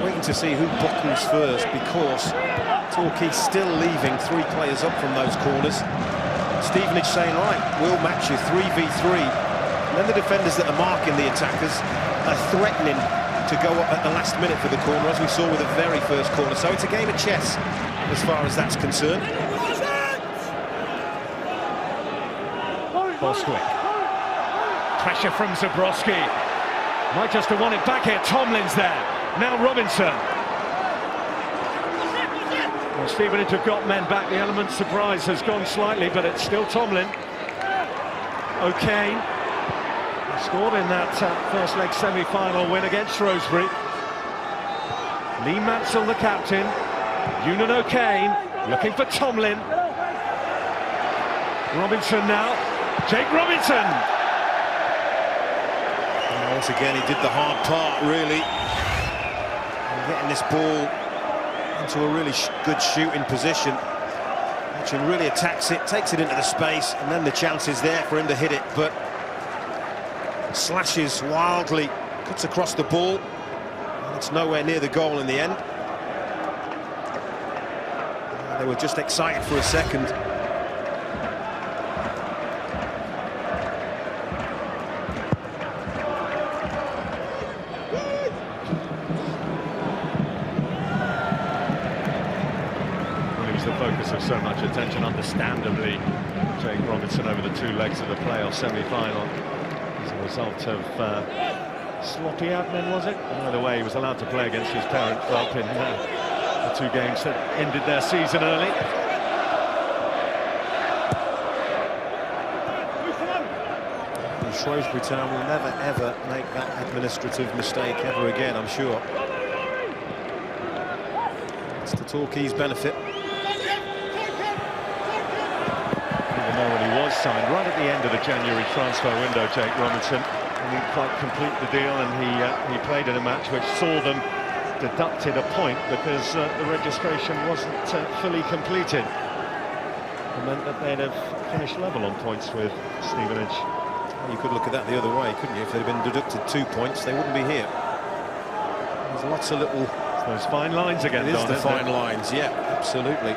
waiting to see who buckles first, because Torquay's still leaving 3 players up from those corners. Stevenage saying, right, we'll match you 3v3. And then the defenders that are marking the attackers are threatening to go up at the last minute for the corner, as we saw with the very first corner. So it's a game of chess as far as that's concerned. Bostwick. Pressure from Zabrowski. Might just have won it back here. Tomlin's there. Now Robinson. Well, Stevenage have got men back. The element surprise has gone slightly, but it's still Tomlin. O'Kane scored in that first leg semi-final win against Shrewsbury. Lee Mansell, the captain. Ewan O'Kane looking for Tomlin. Robinson now. Jake Robinson. And once again, he did the hard part, really. And getting this ball into a really good shooting position. He really attacks it, takes it into the space, and then the chance is there for him to hit it, but slashes wildly, cuts across the ball, and it's nowhere near the goal in the end. They were just excited for a second. The focus of so much attention, understandably. Jake Robinson over the 2 legs of the playoff semi-final as a result of sloppy admin, was it? Either way, he was allowed to play against his parent club in the 2 games that ended their season early. And Shrewsbury Town will never ever make that administrative mistake ever again, I'm sure. It's to Torquay's benefit. Signed right at the end of the January transfer window, Jake Robinson. He didn't quite complete the deal, and he played in a match which saw them deducted a point because the registration wasn't fully completed. It meant that they'd have finished level on points with Stevenage. You could look at that the other way, couldn't you? If they'd been deducted 2 points, they wouldn't be here. There's lots of little... It's those fine lines again, It is the fine lines, yeah, absolutely.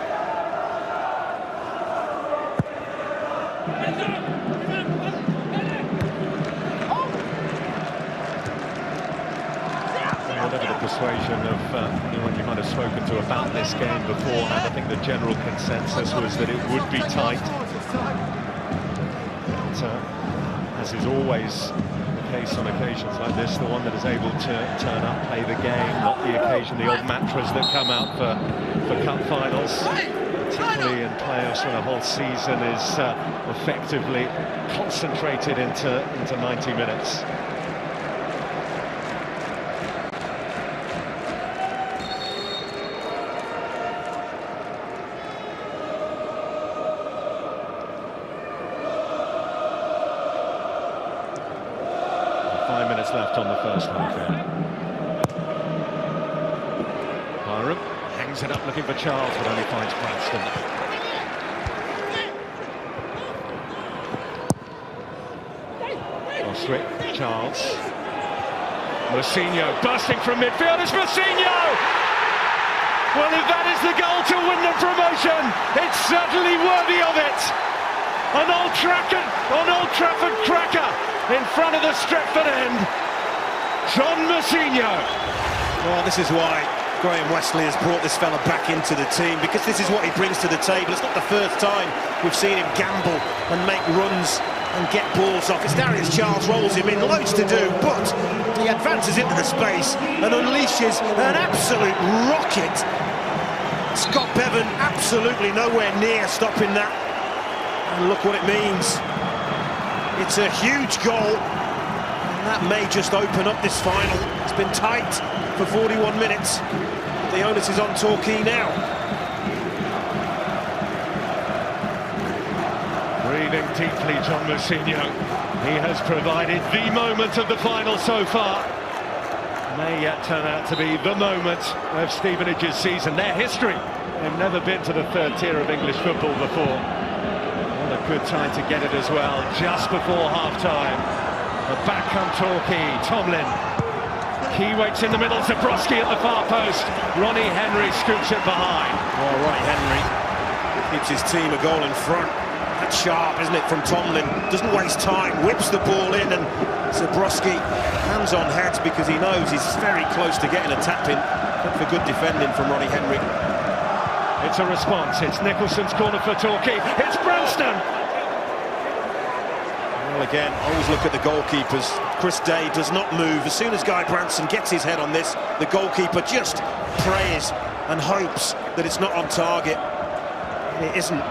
Whatever the persuasion of anyone you might have spoken to about this game beforehand. I think the general consensus was that it would be tight. But, as is always the case on occasions like this, the one that is able to turn up, play the game, not the occasion, the odd matches that come out for cup finals, particularly in playoffs when a whole season is effectively concentrated into 90 minutes. Left on the first half here. Byram hangs it up looking for Charles, but only finds Branston. Osric, Charles. Mousinho bursting from midfield. It's Mousinho! Well, if that is the goal to win the promotion, it's certainly worthy of it. An Old Trafford cracker in front of the Stretford end. John Mousinho. Well, this is why Graham Westley has brought this fella back into the team, because this is what he brings to the table. It's not the first time we've seen him gamble and make runs and get balls off. It's Darius Charles rolls him in, loads to do, but he advances into the space and unleashes an absolute rocket. Scott Bevan absolutely nowhere near stopping that. And look what it means. It's a huge goal. That may just open up this final. It's been tight for 41 minutes. The onus is on Torquay now. Breathing deeply, John Mousinho. He has provided the moment of the final so far. May yet turn out to be the moment of Stevenage's season. Their history. They've never been to the third tier of English football before. What a good time to get it as well, just before half-time. But back come Torquay, Tomlin. Key waits in the middle, Zabrowski at the far post. Ronnie Henry scoops it behind. Oh, Ronnie Henry gives his team a goal in front. That's sharp, isn't it, from Tomlin? Doesn't waste time, whips the ball in, and Zabrowski hands on heads because he knows he's very close to getting a tap-in. But for good defending from Ronnie Henry. It's a response, it's Nicholson's corner for Torquay. It's Branston! Well, again, always look at the goalkeepers. Chris Day does not move. As soon as Guy Branson gets his head on this, the goalkeeper just prays and hopes that it's not on target. And it isn't.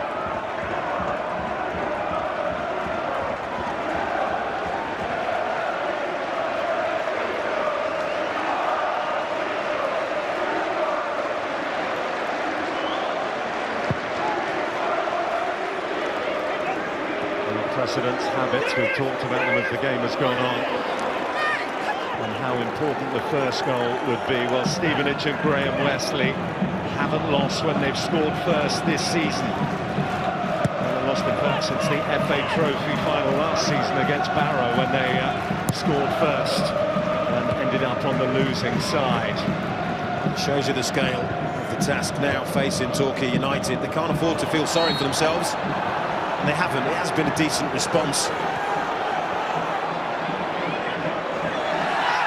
Precedents, habits, we've talked about them as the game has gone on, and how important the first goal would be. Well, Stevenage and Graham Westley haven't lost when they've scored first this season. They haven't lost in fact since the FA Trophy final last season against Barrow, when they scored first and ended up on the losing side. Shows you the scale of the task now facing Torquay United. They can't afford to feel sorry for themselves. And they haven't. It has been a decent response.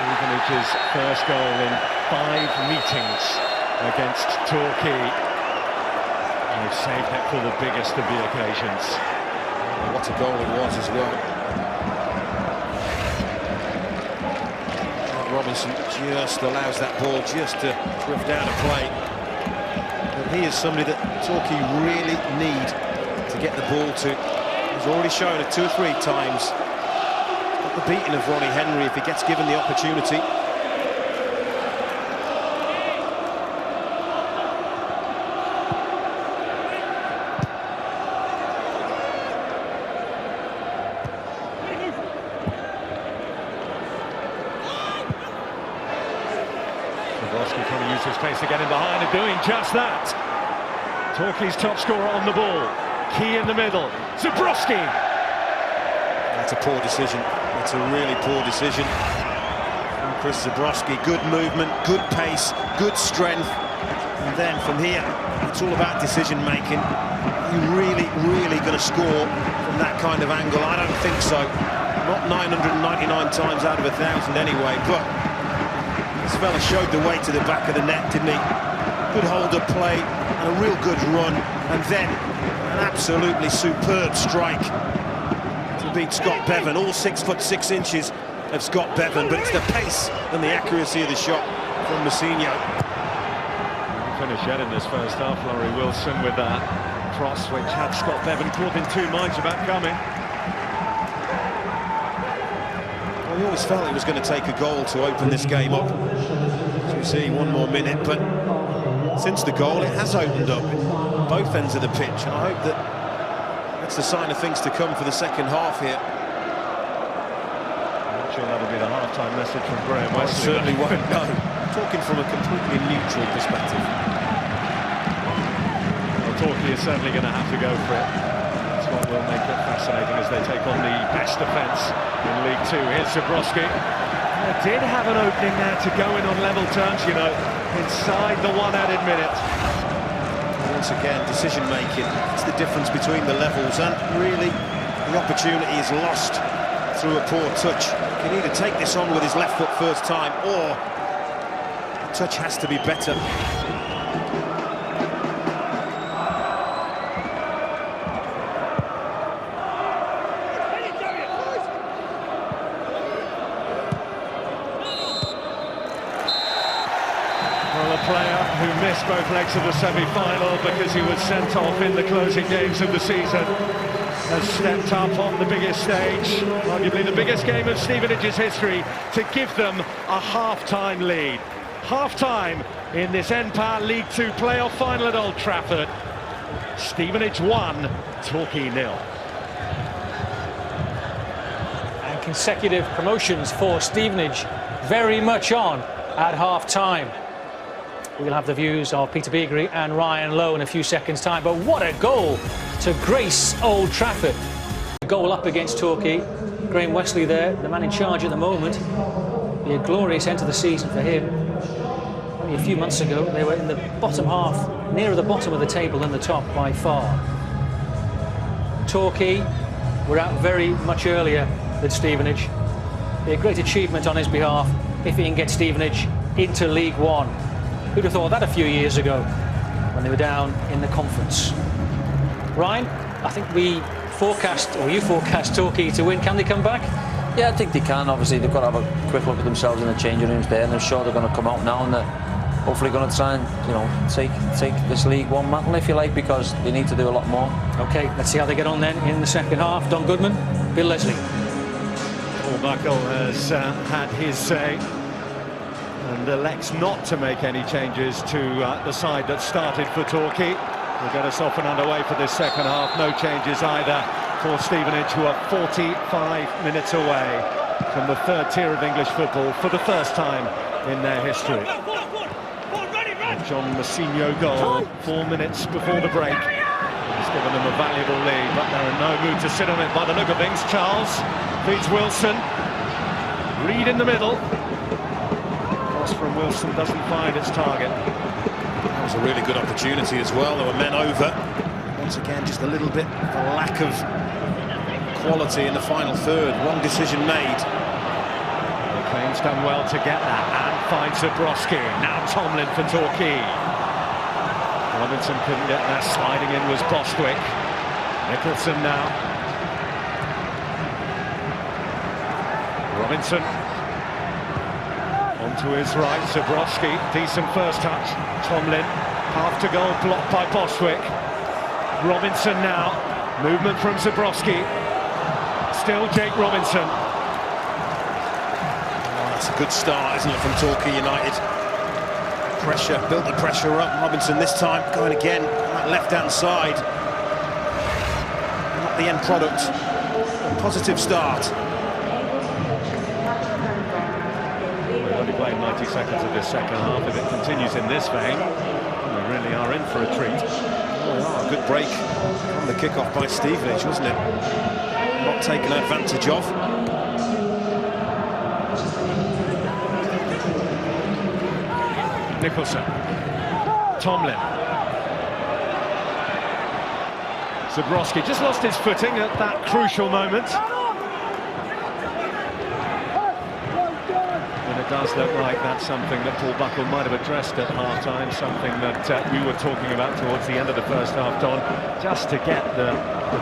Stevenage's first goal in 5 meetings against Torquay. And they've saved it for the biggest of the occasions. Oh, what a goal it was as well. Robinson just allows that ball just to drift out of play. But he is somebody that Torquay really need to get the ball to. He's already shown it 2 or 3 times. Got the beating of Ronnie Henry if he gets given the opportunity. Zabrowski trying to use his pace to get in behind and doing just that. Torquay's top scorer on the ball. Key in the middle. Zabrowski! That's a poor decision. It's a really poor decision from Chris Zabrowski. Good movement, good pace, good strength. And then from here, it's all about decision making. Are you really, really going to score from that kind of angle? I don't think so. Not 999 times out of 1,000 anyway, but this fella showed the way to the back of the net, didn't he? Good hold-up play, and a real good run, and then an absolutely superb strike to beat Scott Bevan. All 6'6" of Scott Bevan, but it's the pace and the accuracy of the shot from Mousinho. Finish yet in this first half. Laurie Wilson with that cross, which had Scott Bevan caught in two minds about coming. Well, we always felt it was going to take a goal to open this game up. As we see, one more minute, but since the goal, it has opened up both ends of the pitch, and I hope that that's the sign of things to come for the second half here. I'm not sure that'll be the half-time message from Graham I Wesley. certainly won't know. Talking from a completely neutral perspective. Well, Torquay is certainly going to have to go for it. That's what will make it fascinating as they take on the best defence in League Two. Here's Zabrowski. Did have an opening there to go in on level terms, you know, inside the one added minute. Once again, decision-making. It's the difference between the levels, and really the opportunity is lost through a poor touch. He can either take this on with his left foot first time, or the touch has to be better. Well, a player who missed both legs of the semi-final because he was sent off in the closing games of the season has stepped up on the biggest stage, arguably the biggest game of Stevenage's history, to give them a half-time lead. Half-time in this NPAL League Two playoff final at Old Trafford. Stevenage 1, Torquay 0. And consecutive promotions for Stevenage very much on at half-time. We'll have the views of Peter Beagrie and Ryan Lowe in a few seconds' time. But what a goal to grace Old Trafford. A goal up against Torquay. Graham Wesley there, the man in charge at the moment. Be a glorious end to the season for him. Only a few months ago, they were in the bottom half, nearer the bottom of the table than the top by far. Torquay were out very much earlier than Stevenage. Be a great achievement on his behalf if he can get Stevenage into League One. Who'd have thought that a few years ago when they were down in the conference? Ryan, I think we forecast, or you forecast Torquay to win. Can they come back? Yeah, I think they can. Obviously, they've got to have a quick look at themselves in the changing rooms there, and they're sure they're going to come out now and they're hopefully going to try and, you know, take this League One mantle, if you like, because they need to do a lot more. OK, let's see how they get on then in the second half. Don Goodman, Bill Leslie. Paul Buckle has had his say and elects not to make any changes to the side that started for Torquay. We'll get us off and underway for this second half. No changes either for Stevenage, who are 45 minutes away from the third tier of English football for the first time in their history. And John Mousinho goal 4 minutes before the break. He's given them a valuable lead, but they're in no mood to sit on it by the look of things. Charles feeds Wilson. Reed in the middle. Cross from Wilson doesn't find its target. That was a really good opportunity as well. There were men over. Once again, just a little bit of a lack of quality in the final third. Wrong decision made. McLean's done well to get that and finds Zabrowski. Now Tomlin for Torquay. Robinson couldn't get that. Sliding in was Bostwick. Nicholson now. Robinson. Onto his right, Zabrowski. Decent first touch. Tomlin. Half to goal, blocked by Bostwick. Robinson now. Movement from Zabrowski. Still Jake Robinson. That's a good start, isn't it, from Torquay United? Pressure, built the pressure up. Robinson this time going again on that left-hand side. Not the end product. A positive start. We've only played 90 seconds of this second half. If it continues in this vein, we really are in for a treat. Oh, a good break from the kick-off by Stevenage, wasn't it? Not taken advantage of. Nicholson. Tomlin. Zabrowski just lost his footing at that crucial moment. In a does look like that's something that Paul Buckle might have addressed at half-time, something that we were talking about towards the end of the first half, Don, just to get the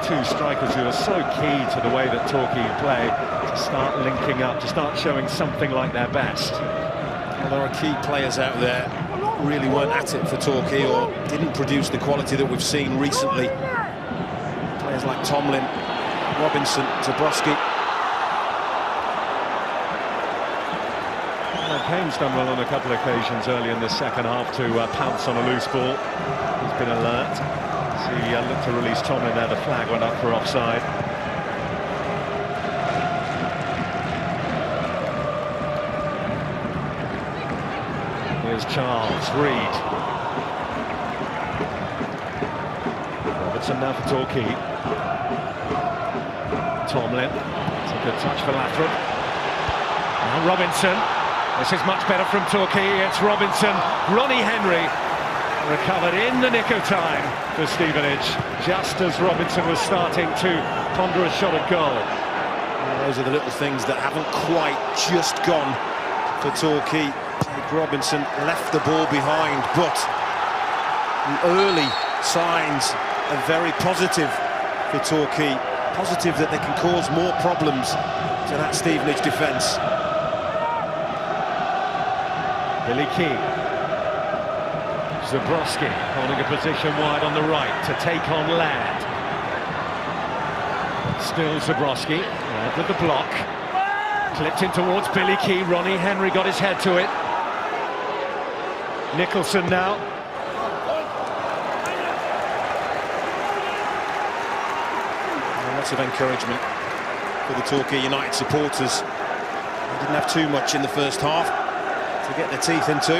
two strikers who are so key to the way that Torquay play to start linking up, to start showing something like their best. Well, there are key players out there who really weren't at it for Torquay or didn't produce the quality that we've seen recently. Players like Tomlin, Robinson, Zabrowski. Kane's done well on a couple of occasions early in the second half to pounce on a loose ball. He's been alert. So he looked to release Tomlin there. The flag went up for offside. Here's Charles Reed. Robertson now for Torquay. Tomlin. It's a good touch for Lathrop. Now Robinson. This is much better from Torquay. It's Robinson. Ronnie Henry recovered in the nick of time for Stevenage, just as Robinson was starting to ponder a shot at goal. Well, those are the little things that haven't quite just gone for Torquay. Robinson left the ball behind, but the early signs are very positive for Torquay. Positive that they can cause more problems to that Stevenage defence. Billy Key. Zabrowski holding a position wide on the right to take on Ladd. Still Zabrowski, Ladd with the block. Clipped in towards Billy Key. Ronnie Henry got his head to it. Nicholson now. Lots of encouragement for the Torquay United supporters. They didn't have too much in the first half to get their teeth into.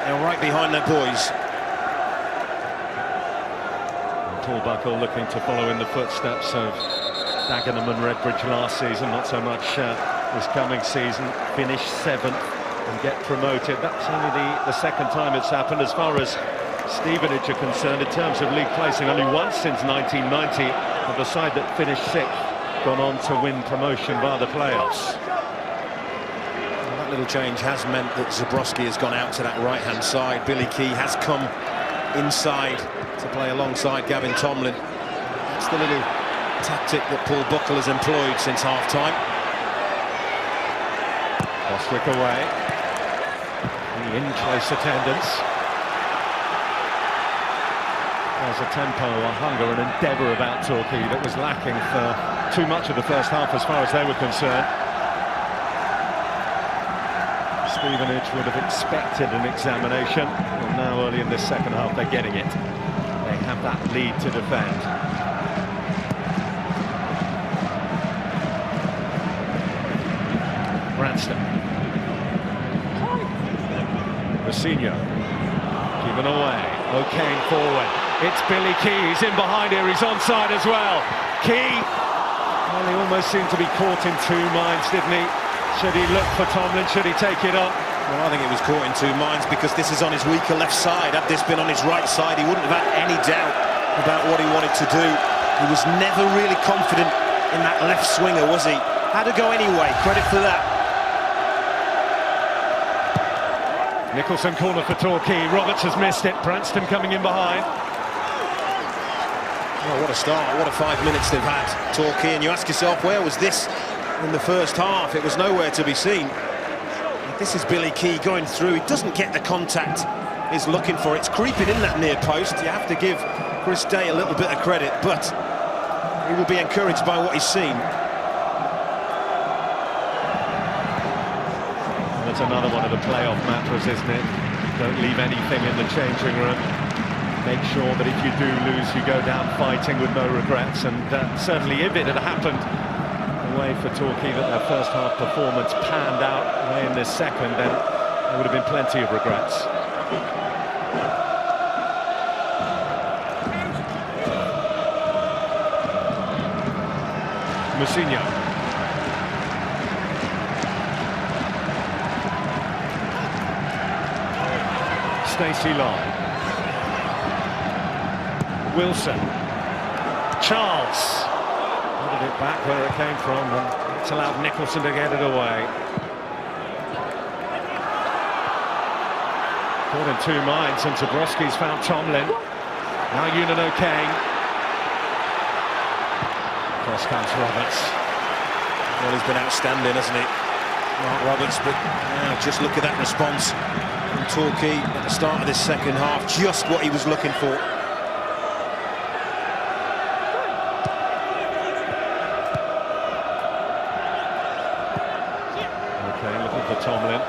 They're right behind their boys. And Paul Buckle looking to follow in the footsteps of Dagenham and Redbridge last season, not so much this coming season. Finish 7th and get promoted. That's only the second time it's happened as far as Stevenage are concerned in terms of league placing. Only once since 1990 have the side that finished 6th gone on to win promotion via the playoffs. Little change has meant that Zabrowski has gone out to that right-hand side. Billy Key has come inside to play alongside Gavin Tomlin. That's the little tactic that Paul Buckle has employed since half-time. Bostwick away. In close attendance. There's a tempo, a hunger, an endeavour about Torquay that was lacking for too much of the first half as far as they were concerned. Stevenage would have expected an examination, and now early in this second half they're getting it. They have that lead to defend. Branston. Rosinho. Given away. O'Kane forward. It's Billy Key. He's in behind here. He's onside as well. Key. Well, he almost seemed to be caught in two minds, didn't he? Should he look for Tomlin? Should he take it up? Well, I think it was caught in two minds because this is on his weaker left side. Had this been on his right side, he wouldn't have had any doubt about what he wanted to do. He was never really confident in that left swinger, was he? Had to go anyway, credit for that. Nicholson corner for Torquay. Roberts has missed it. Branston coming in behind. Oh, what a start, what a 5 minutes they've had, Torquay. And you ask yourself, where was this in the first half? It was nowhere to be seen. This is Billy Key going through. He doesn't get the contact he's looking for. It's creeping in that near post. You have to give Chris Day a little bit of credit, but he will be encouraged by what he's seen. That's another one of the playoff matters, isn't it? Don't leave anything in the changing room. Make sure that if you do lose, you go down fighting with no regrets. And certainly if it had happened way for Torquay that their first half performance panned out way in this second, then there would have been plenty of regrets. Rosinho. Stacey Long. Wilson. Charles. It back where it came from, and it's allowed Nicholson to get it away. Caught in two minds, and Zabrowski's found Tomlin. Now Eunan O'Kane. Cross comes Roberts. Well, he's been outstanding, hasn't he, Mark Roberts? But now just look at that response from Torquay at the start of this second half. Just what he was looking for. Okay, looking for Tomlin.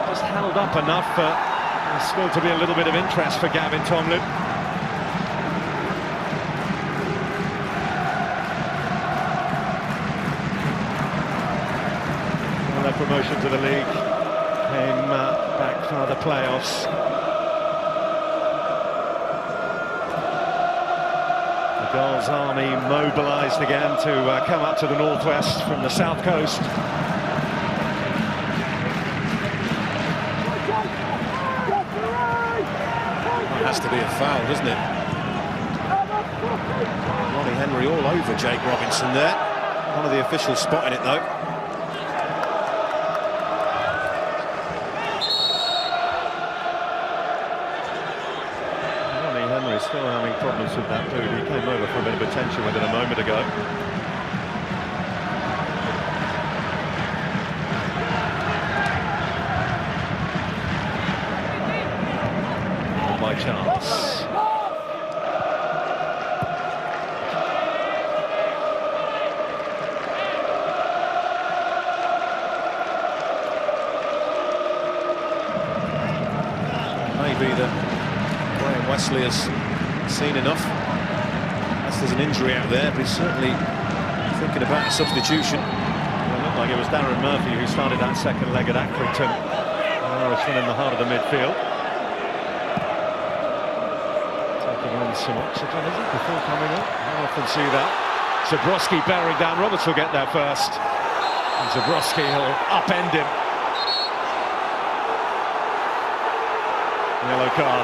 Just held up enough, but there's still to be a little bit of interest for Gavin Tomlin. Well, their promotion to the league came back for the playoffs. The Gulls army mobilised again to come up to the northwest from the south coast. Has to be a foul, doesn't it? Ronnie Henry all over Jake Robinson there. One of the officials spotting it though. Ronnie Henry still having problems with that boot. He came over for a bit of attention with it a moment ago. Chance. Maybe that Graham Wesley has seen enough. Unless there's an injury out there, but he's certainly thinking about a substitution. Well, it looked like it was Darren Murphy who started that second leg at Accrington. Irishman in the heart of the midfield. Some oxygen, is it, before coming up? I often see that. Zabrowski bearing down. Roberts will get there first. And Zabrowski will upend him. Yellow card.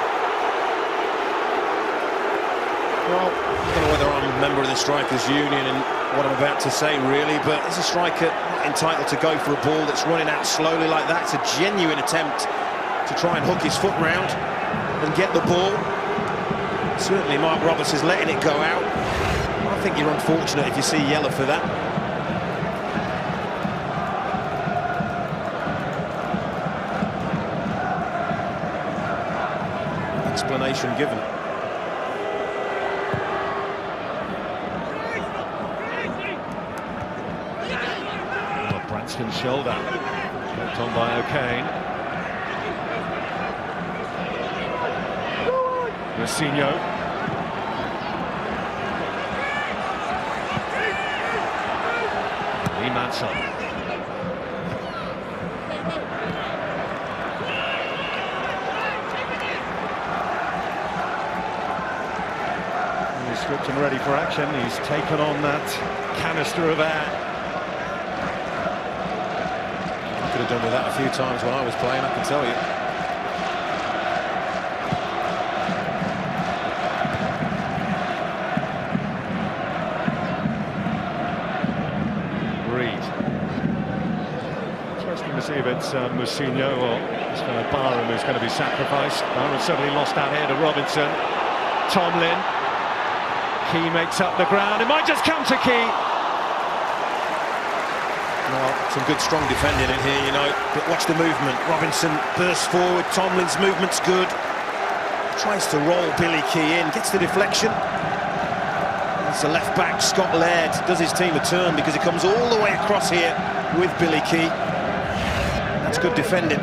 Well, I don't know whether I'm a member of the Strikers Union and what I'm about to say, really, but as a striker not entitled to go for a ball that's running out slowly like that. It's a genuine attempt to try and hook his foot round and get the ball. Certainly Mark Roberts is letting it go out. I think you're unfortunate if you see yellow for that. Explanation given. Oh, Branston's shoulder. Worked on by O'Kane. Mousinho. Manson. He's stripped and ready for action. He's taken on that canister of air. I could have done with that a few times when I was playing, I can tell you. See if it's Mousinho or Barham who's going to be sacrificed. Barham certainly lost that here to Robinson. Tomlin. Key makes up the ground. It might just come to Key. Well, some good strong defending in here, you know, but watch the movement. Robinson bursts forward. Tomlin's movement's good. Tries to roll Billy Key in, gets the deflection. It's the left back, Scott Laird, does his team a turn because he comes all the way across here with Billy Key. That's good defending.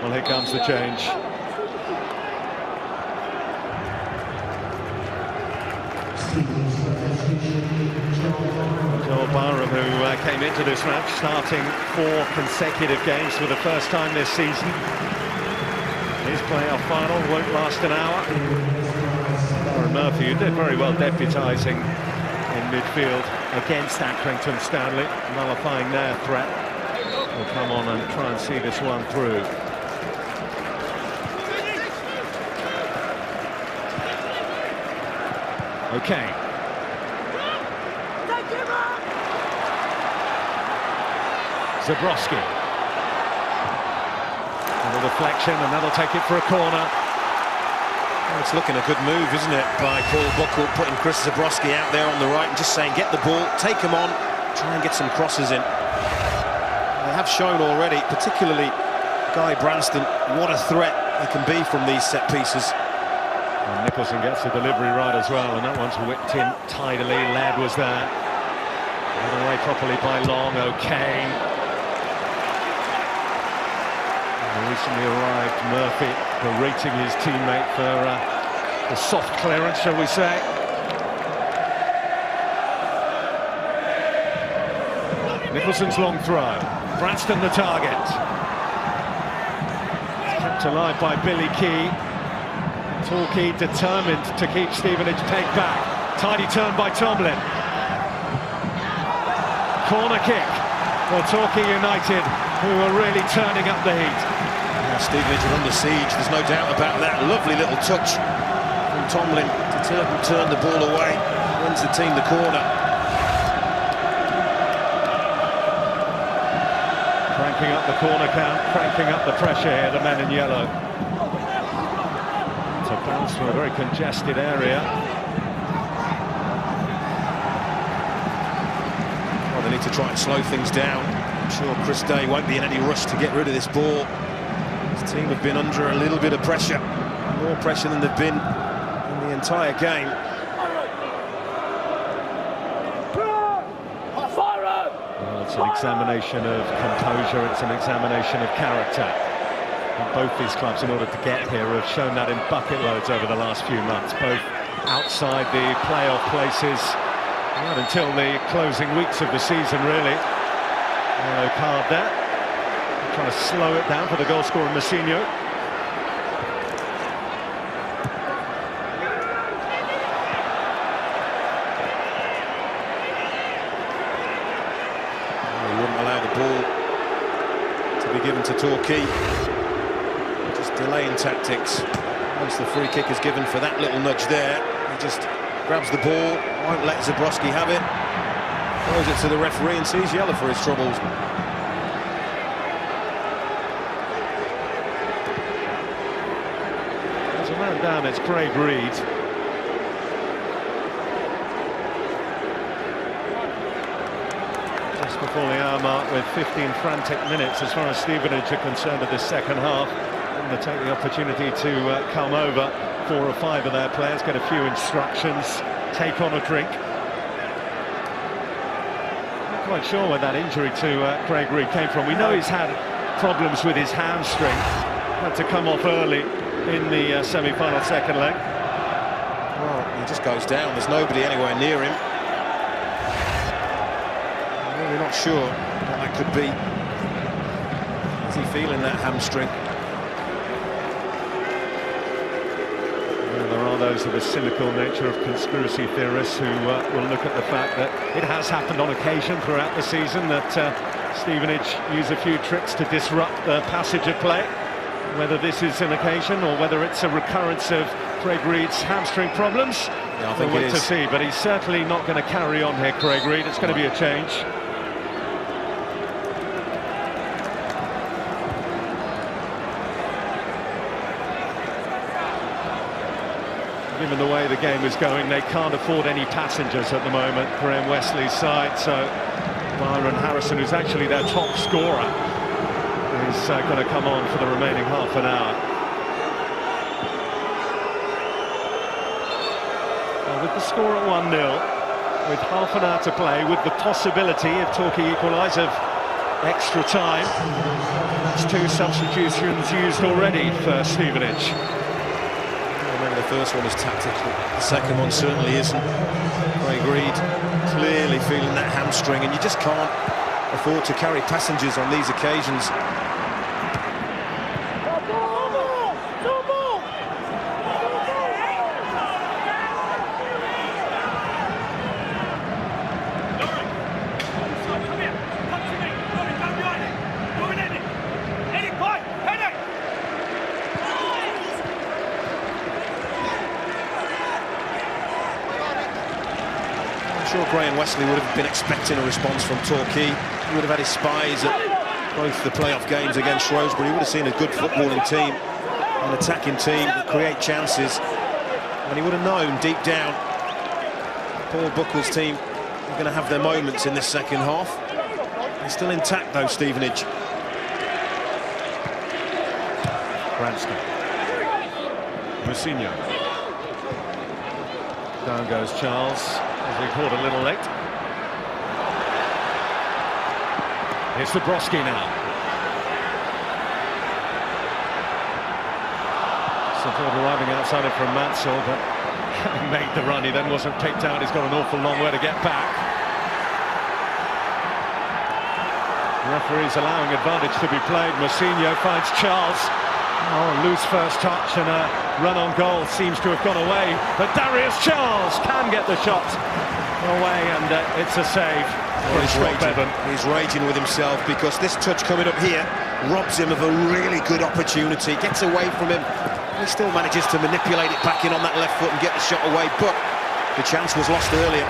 Well, here comes the change. Joel Barham, who came into this match starting 4 consecutive games for the first time this season. His playoff final won't last an hour. Darren Murphy, who did very well deputising in midfield against Accrington Stanley, nullifying their threat, will come on and try and see this one through. Okay. Zabrowski. And a deflection, and that'll take it for a corner. Well, it's looking a good move, isn't it, by Paul Buckle, putting Chris Zabrowski out there on the right and just saying, get the ball, take him on, try and get some crosses in. They have shown already, particularly Guy Branston, what a threat they can be from these set pieces. And Nicholson gets the delivery right as well, and that one's whipped in tidily. Laird was there. Put away properly by Long, okay. And recently arrived Murphy berating his teammate for the soft clearance, shall we say. Nicholson's long throw. Branston the target. It's kept alive by Billy Key. Torquay determined to keep Stevenage pegged back. Tidy turn by Tomlin. Corner kick for Torquay United, who are really turning up the heat. Stevenage are under siege, there's no doubt about that. Lovely little touch from Tomlin to turn the ball away. Wins the team the corner. Cranking up the corner count, cranking up the pressure here, the men in yellow. It's a bounce from a very congested area. Well, they need to try and slow things down. I'm sure Chris Day won't be in any rush to get rid of this ball. His team have been under a little bit of pressure, more pressure than they've been in the entire game. Well, it's an examination of composure, it's an examination of character. And both these clubs, in order to get here, have shown that in bucket loads over the last few months, both outside the playoff places, right until the closing weeks of the season, really. Yellow card there. Trying to slow it down for the goal scorer, Massinho. He wouldn't allow the ball to be given to Torquay. Just delaying tactics. Once the free kick is given for that little nudge there, he just grabs the ball, won't let Zabrowski have it, throws it to the referee and sees yellow for his troubles. Down, it's Craig Reed. Just before the hour mark, with 15 frantic minutes as far as Stevenage are concerned of this second half. And they take the opportunity to come over. 4 or 5 of their players get a few instructions, take on a drink. Not quite sure where that injury to Craig Reed came from. We know he's had problems with his hamstring. Had to come off early in the semi-final second leg. Well, he just goes down. There's nobody anywhere near him. I'm really not sure what that could be. Is he feeling that hamstring? Well, there are those of a cynical nature of conspiracy theorists who will look at the fact that it has happened on occasion throughout the season that Stevenage use a few tricks to disrupt the passage of play. Whether this is an occasion or whether it's a recurrence of Craig Reed's hamstring problems, yeah, I think we'll it wait to is. see. But he's certainly not going to carry on here, Craig Reed. It's going to be a change. Given the way the game is going, they can't afford any passengers at the moment, Graham Wesley's side. So Byron Harrison, who's actually their top scorer, is going to come on for the remaining half an hour. Well, with the score at 1-0, with half an hour to play, with the possibility of Torquay equalise of extra time, that's 2 substitutions used already for Stevenage. Maybe the first one is tactical, the second one certainly isn't. Craig Reed clearly feeling that hamstring, and you just can't afford to carry passengers on these occasions. I'm sure Graham Wesley would have been expecting a response from Torquay. He would have had his spies at both the playoff games against Shrewsbury. You would have seen a good footballing team, an attacking team that create chances, and he would have known deep down Paul Buckle's team are going to have their moments in this second half. They're still intact though, Stevenage. Branston. Mousinho. Down goes Charles, as he caught a little late. Here's Zabrowski now. Support arriving outside it from Mansell, but having made the run, he then wasn't picked out. He's got an awful long way to get back. The referee's allowing advantage to be played. Mousinho finds Charles. Oh, loose first touch and a run on goal seems to have gone away. But Darius Charles can get the shot away, and it's a save. He's raging with himself because this touch coming up here robs him of a really good opportunity. Gets away from him. He still manages to manipulate it back in on that left foot and get the shot away, but the chance was lost earlier.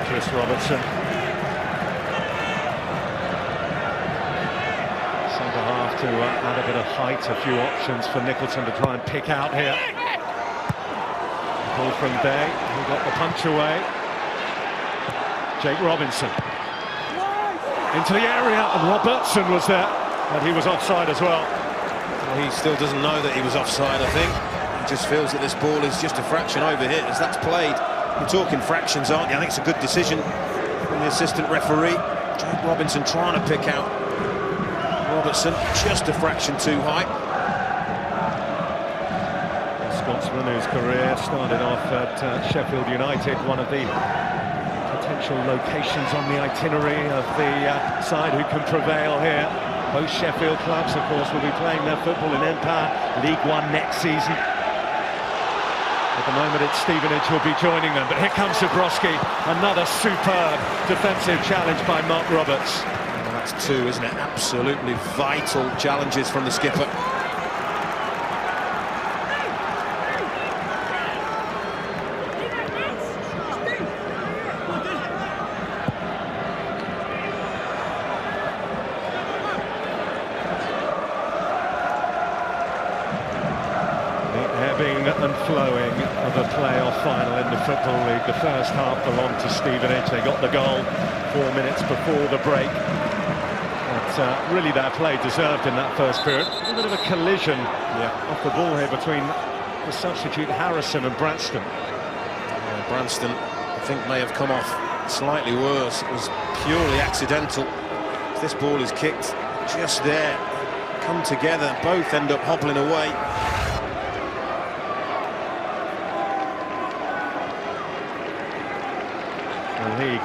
Chris Robertson. Centre half to add a bit of height, a few options for Nicholson to try and pick out here. Ball from Day, who got the punch away. Jake Robinson. Into the area, and Robertson was there, but he was offside as well. He still doesn't know that he was offside, I think. He just feels that this ball is just a fraction over here as that's played. You're talking fractions, aren't you? I think it's a good decision from the assistant referee. Jake Robinson trying to pick out Robertson, just a fraction too high. The Scotsman, whose career started off at Sheffield United, one of the potential locations on the itinerary of the side who can prevail here. Both Sheffield clubs, of course, will be playing their football in Empire League One next season. At the moment, it's Stevenage who'll be joining them, but here comes Zabrowski. Another superb defensive challenge by Mark Roberts. Well, that's two, isn't it? Absolutely vital challenges from the skipper. And flowing of a playoff final in the Football League. The first half belonged to Stevenage. They got the goal 4 minutes before the break. But really their play deserved in that first period. A bit of a collision off the ball here between the substitute Harrison and Branston. Branston, I think, may have come off slightly worse. It was purely accidental. This ball is kicked just there. Come together, both end up hobbling away.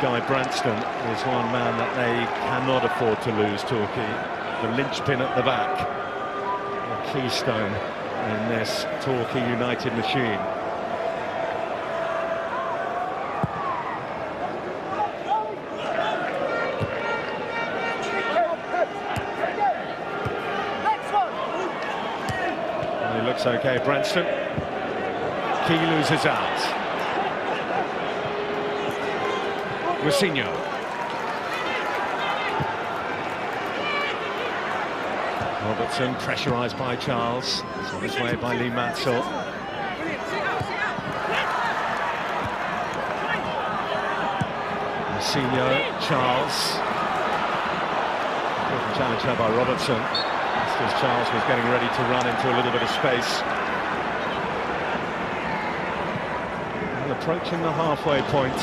Guy Branston is one man that they cannot afford to lose, Torquay. The linchpin at the back, a keystone in this Torquay United machine. And he looks okay, Branston. Key loses out. Mousinho. Robertson pressurised by Charles. It's on his way by Lee Mansell. Mousinho, Charles. Good challenge here by Robertson. Just as Charles was getting ready to run into a little bit of space. And approaching the halfway point.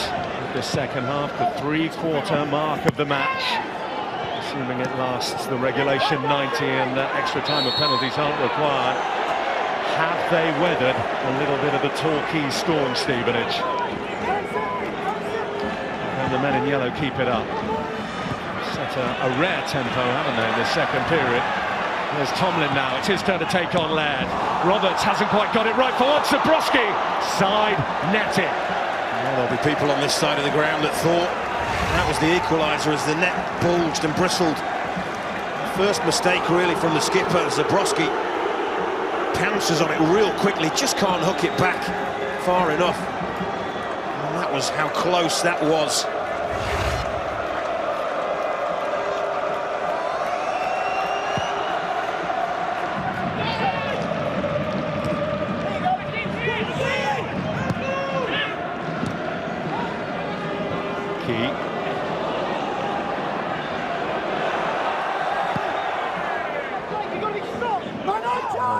The second half, the three-quarter mark of the match, assuming it lasts the regulation 90 and extra time of penalties aren't required. Have they weathered a little bit of the Torquay storm, Stevenage? And the men in yellow keep it up. Set a rare tempo, haven't they, in the second period? There's Tomlin now, it's his turn to take on Laird. Roberts hasn't quite got it right for once. Zabrowski, side netting. Well, there'll be people on this side of the ground that thought That was the equaliser as the net bulged and bristled. First mistake really from the skipper. Zabrowski pounces on it real quickly, just can't hook it back far enough. And that was how close that was.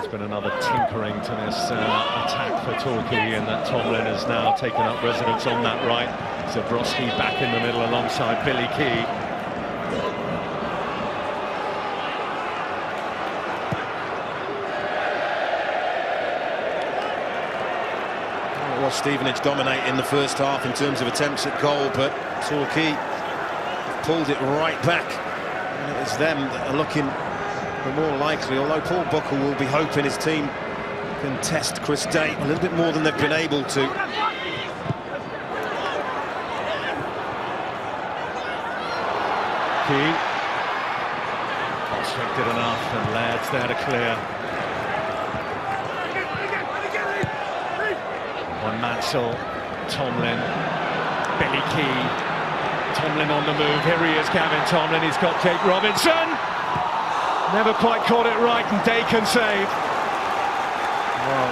There's been another tinkering to this attack for Torquay, and that Tomlin has now taken up residence on that right. Zabrowski back in the middle alongside Billy Key. Well, Stevenage dominate in the first half in terms of attempts at goal, but Torquay pulled it right back, and it is them that are looking the more likely, although Paul Buckle will be hoping his team can test Chris Day a little bit more than they've been able to. Key constricted enough, and Laird's there to clear. On Mansell, Tomlin, Billy Key, Tomlin on the move. Here he is, Gavin Tomlin. He's got Jake Robinson. Never quite caught it right, and Day can save. Well,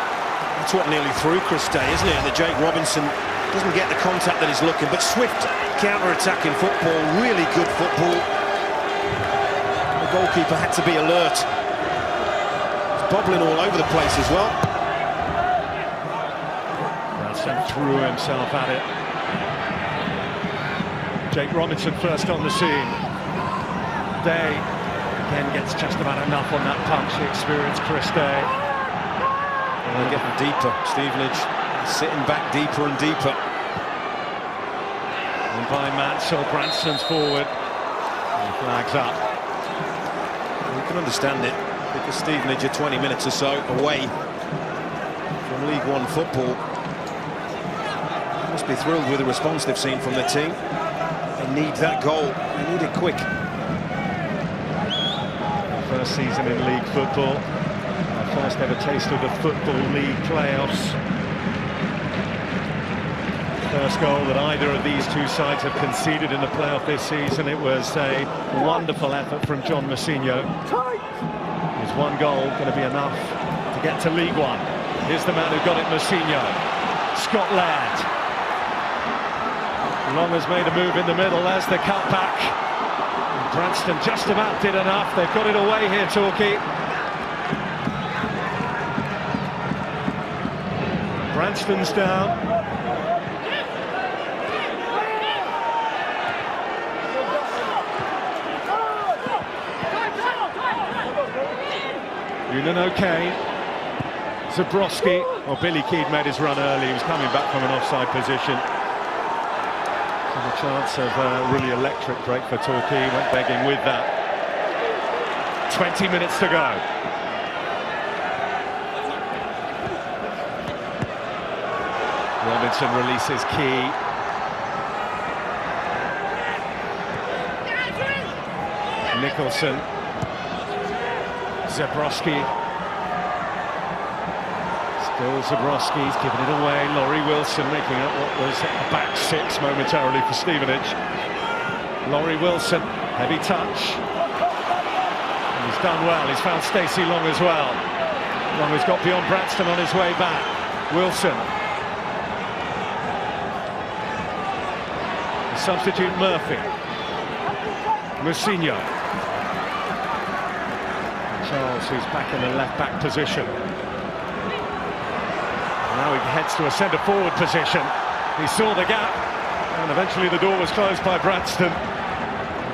that's what nearly threw Chris Day, isn't it? That Jake Robinson doesn't get the contact that he's looking, but swift counter-attacking football, really good football. The goalkeeper had to be alert. He's bobbling all over the place as well. Branson threw himself at it. Jake Robinson first on the scene. Day again gets just about enough on that punch, the experienced Chris Day. And they're getting deeper. Stevenage sitting back deeper and deeper. And by Mansell, Branston's forward. And the flag's up. You can understand it, because Stevenage are 20 minutes or so away from League One football. They must be thrilled with the response they've seen from their team. They need that goal. They need it quick. First season in league football, our first ever taste of the Football League playoffs. First goal that either of these two sides have conceded in the playoff this season. It was a wonderful effort from John Mousinho. Is one goal going to be enough to get to League One? Here's the man who got it, Mousinho. Scott Laird. Long has made a move in the middle. There's the cutback. Branston just about did enough. They've got it away here, Torquay. Branston's down. Union okay. Zabrowski. Well, Billy Key made his run early. He was coming back from an offside position. And a chance of a really electric break for Torquay. Went begging with that. 20 minutes to go. Robinson releases Key. Nicholson. Zabrowski. Still Zabrowski's giving it away. Laurie Wilson making up what was a back six momentarily for Stevenage. Laurie Wilson, heavy touch. And he's done well. He's found Stacey Long as well. Long has got beyond Branston on his way back. Wilson. The substitute Murphy. Mousinho. Charles, who's back in the left-back position. Now he heads to a centre-forward position. He saw the gap, and eventually the door was closed by Branston.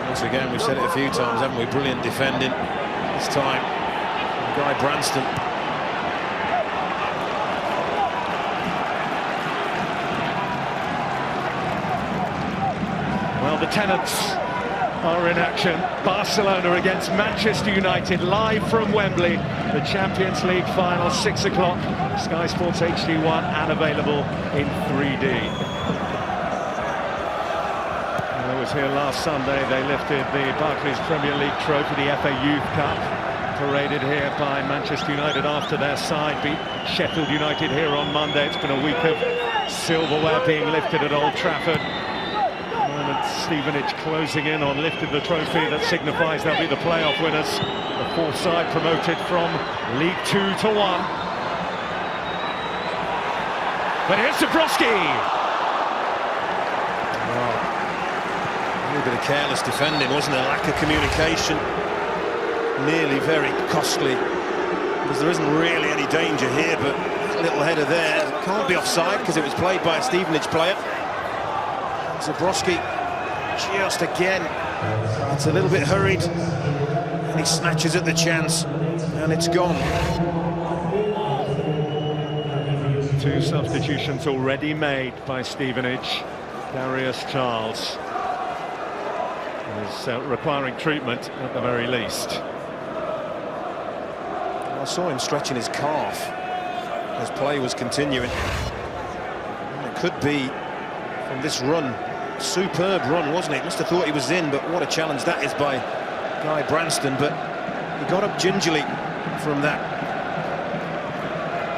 Once again, we've said it a few times, haven't we? Brilliant defending. This time, Guy Branston. Well, the Tenants are in action. Barcelona against Manchester United, live from Wembley. The Champions League final, 6 o'clock. Sky Sports HD1 and available in 3D. was here last Sunday. They lifted the Barclays Premier League trophy, the FA Youth Cup, paraded here by Manchester United after their side beat Sheffield United here on Monday. It's been a week of silverware being lifted at Old Trafford. Stevenage closing in on lifting the trophy that signifies they'll be the playoff winners. The fourth side promoted from League 2 to 1. But here's Zabrowski. A little bit of careless defending, wasn't there? Lack of communication. Nearly very costly, because there isn't really any danger here, but that little header there can't be offside because it was played by a Stevenage player. Zabrowski just again, it's a little bit hurried, and he snatches at the chance, and it's gone. 2 substitutions already made by Stevenage. Darius Charles is requiring treatment at the very least. I saw him stretching his calf as play was continuing. And it could be from this run. Superb run, wasn't it? Must have thought he was in, but what a challenge that is by Guy Branston. But he got up gingerly from that.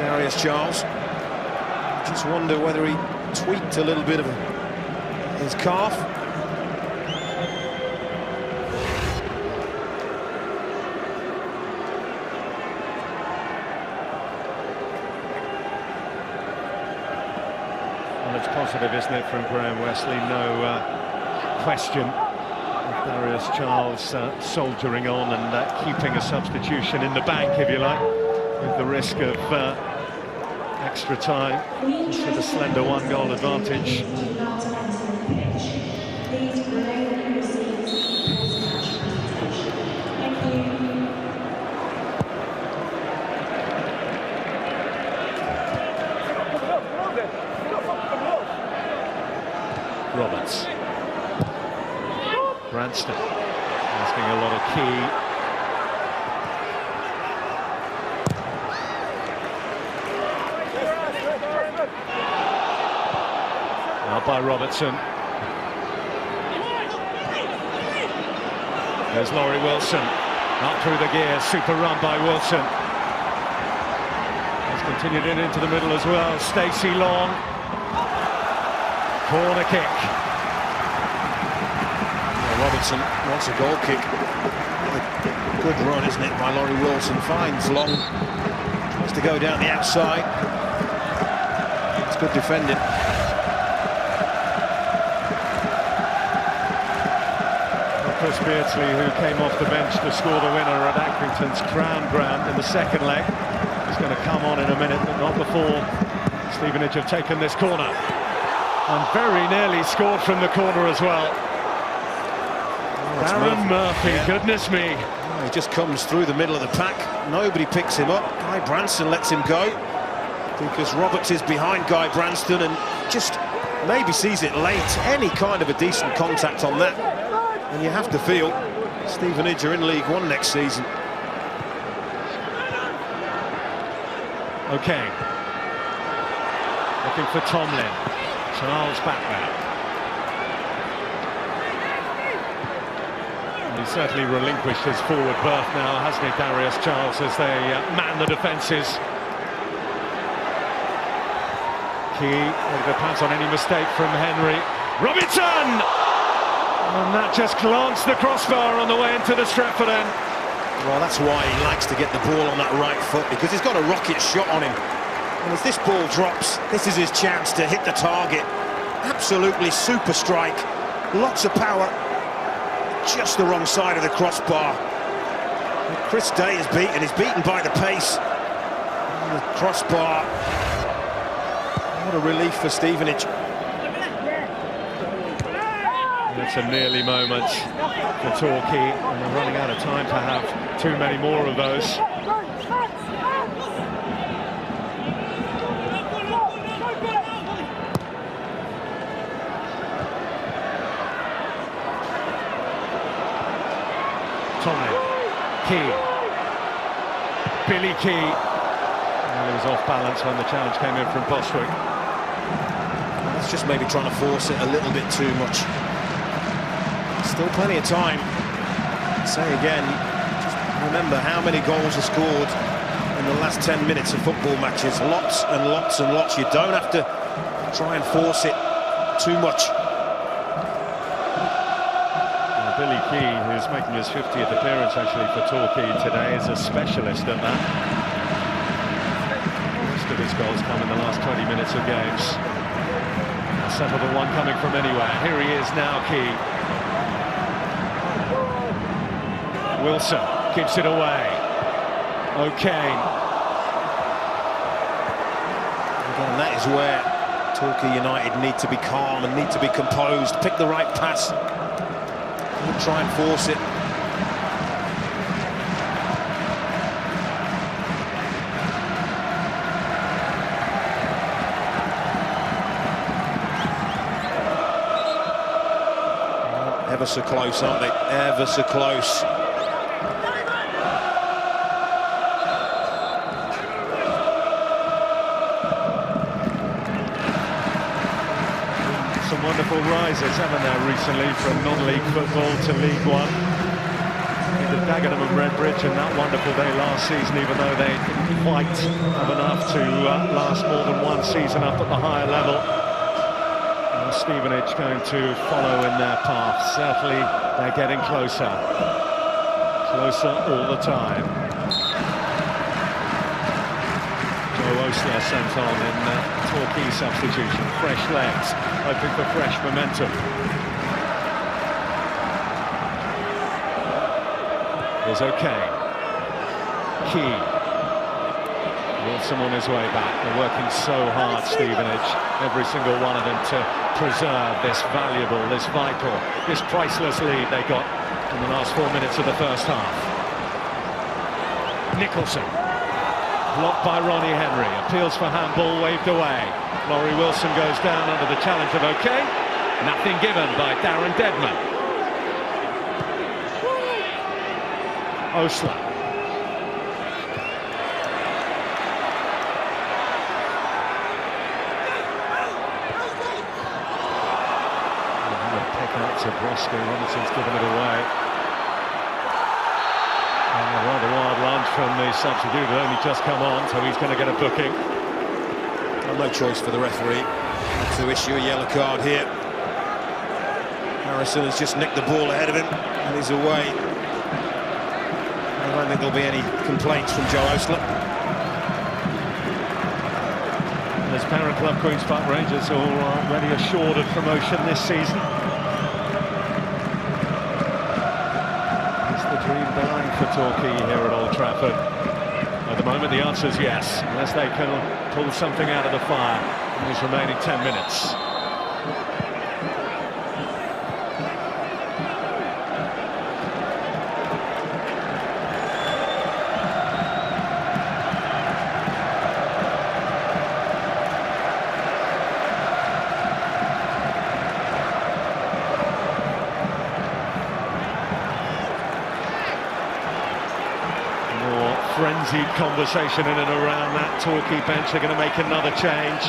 Darius Charles. I just wonder whether he tweaked a little bit of his calf. Well, it's positive, isn't it, from Graham Wesley? No question. Darius Charles soldiering on and keeping a substitution in the bank, if you like, with the risk of extra time. Just with a slender 1-goal advantage. Roberts. Branston asking a lot of key. Now by Robertson. There's Laurie Wilson. Up through the gears, super run by Wilson. He's continued into the middle as well. Stacey Long. Corner kick. Robertson wants a goal kick. Good run, isn't it, by Laurie Wilson. Finds Long. Tries to go down the outside. It's good defending. Chris Beardsley, who came off the bench to score the winner at Accrington's Crown Ground in the second leg, is going to come on in a minute, but not before Stevenage have taken this corner. And very nearly scored from the corner as well. Darren Murphy, yeah. Goodness me. Oh, he just comes through the middle of the pack. Nobody picks him up. Guy Branston lets him go because Roberts is behind Guy Branston and just maybe sees it late. Any kind of a decent contact on that. And you have to feel Stevenage are in League One next season. Okay. Looking for Tomlin. Charles back there. He certainly relinquished his forward berth now, hasn't he, Darius Charles, as they man the defences. Key, the pass on any mistake from Henry. Robinson! And that just glanced the crossbar on the way into the Stretford end. Well, that's why he likes to get the ball on that right foot, because he's got a rocket shot on him. And as this ball drops, this is his chance to hit the target. Absolutely super strike. Lots of power. Just the wrong side of the crossbar. And Chris Day is beaten. He's beaten by the pace. And the crossbar. What a relief for Stevenage. It's a nearly moment for Torquay, and they're running out of time to have too many more of those. Tomlin, Key, Billy Key. Well, he was off balance when the challenge came in from Bostwick. It's just maybe trying to force it a little bit too much. Still plenty of time. Say again, just remember how many goals are scored in the last 10 minutes of football matches. Lots and lots and lots. You don't have to try and force it too much. Billy Key, who's making his 50th appearance actually for Torquay today, is a specialist at that. Most of his goals come in the last 20 minutes of games. Settled the one coming from anywhere. Here he is now, Key. Wilson keeps it away. O'Kane. Again, that is where Torquay United need to be calm and need to be composed. Pick the right pass. Don't try and force it. Ever so close, aren't they? Ever so close. Some wonderful rises, haven't there, recently, from non-league football to League One. Either Dagenham and Redbridge in that wonderful day last season, even though they didn't quite have enough to last more than one season up at the higher level. And Stevenage going to follow in their path. Certainly they're getting closer. Closer all the time. Osler sent on in Torquay substitution. Fresh legs, hoping for fresh momentum. Here's O'Kane. Key. Wilson on his way back. They're working so hard, Stevenage, every single one of them, to preserve this valuable, this vital, this priceless lead they got in the last 4 minutes of the first half. Nicholson. Blocked by Ronnie Henry, appeals for handball, waved away. Laurie Wilson goes down under the challenge of O'Kane. Nothing given by Darren Dedman. Osler. Pick out to Broski, Robinson's given it away. A rather wild lunge from the substitute, who only just come on, so he's going to get a booking. Well, no choice for the referee to issue a yellow card here. Harrison has just nicked the ball ahead of him and he's away. I don't think there'll be any complaints from Joe Osler. As parent club Queen's Park Rangers are already assured of promotion this season. Dream dying for Torquay here at Old Trafford. At the moment the answer is yes, unless they can pull something out of the fire in these remaining 10 minutes. Frenzied conversation in and around that Torquay bench. They're going to make another change.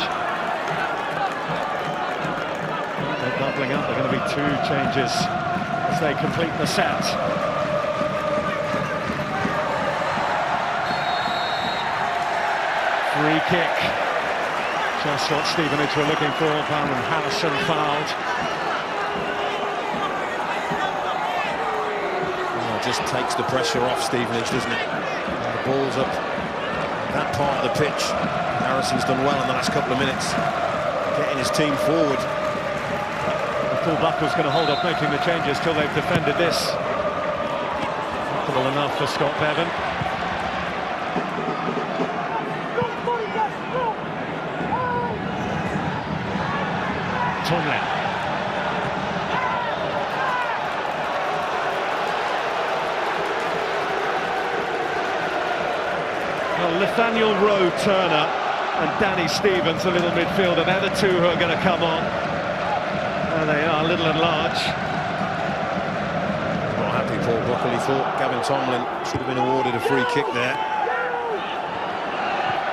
They're doubling up. They're going to be 2 changes as they complete the set. Free kick. Just what Stevenage were looking for. Baron Harrison fouled. Just takes the pressure off Stevenage, doesn't it? The ball's up that part of the pitch. Harrison's done well in the last couple of minutes, getting his team forward. The full back was going to hold off making the changes till they've defended this. Comfortable enough for Scott Bevan. Tomlin. Well, Nathaniel Rowe Turner and Danny Stevens, a little midfielder, they're the 2 who are going to come on. There they are, little and large. Not happy, Paul Buckle. He thought Gavin Tomlin should have been awarded a free kick there.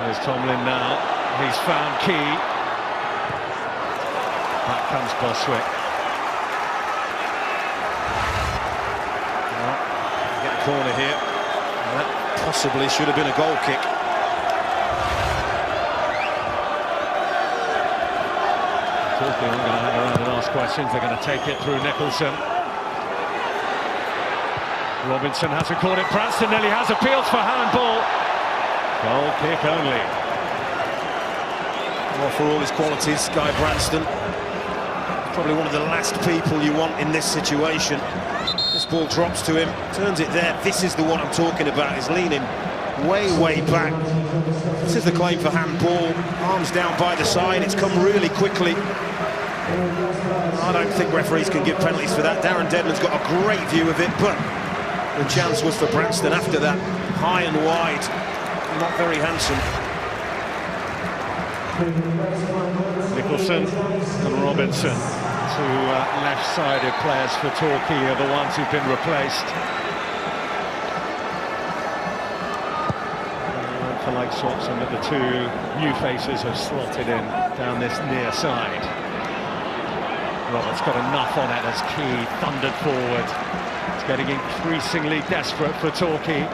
There's Tomlin now. He's found Key. Back comes Boswick. corner here. And that possibly should have been a goal kick. Torquay aren't going to hang around and ask questions. They're going to take it through Nicholson. Robinson hasn't caught it. Branston nearly has. Appeals for handball. Goal kick only. Well, for all his qualities, Guy Branston, probably one of the last people you want in this situation. This ball drops to him, turns it there. This is the one I'm talking about. He's leaning way back. This is the claim for handball. Arms down by the side. It's come really quickly. I don't think referees can give penalties for that. Darren Dedman's got a great view of it, but the chance was for Branston after that. High and wide. Not very handsome. Nicholson and Robinson, two left-sided players for Torquay, are the ones who've been replaced. For like Swapson, but the two new faces have slotted in down this near side. Roberts got enough on it as Key thundered forward. It's getting increasingly desperate for Torquay.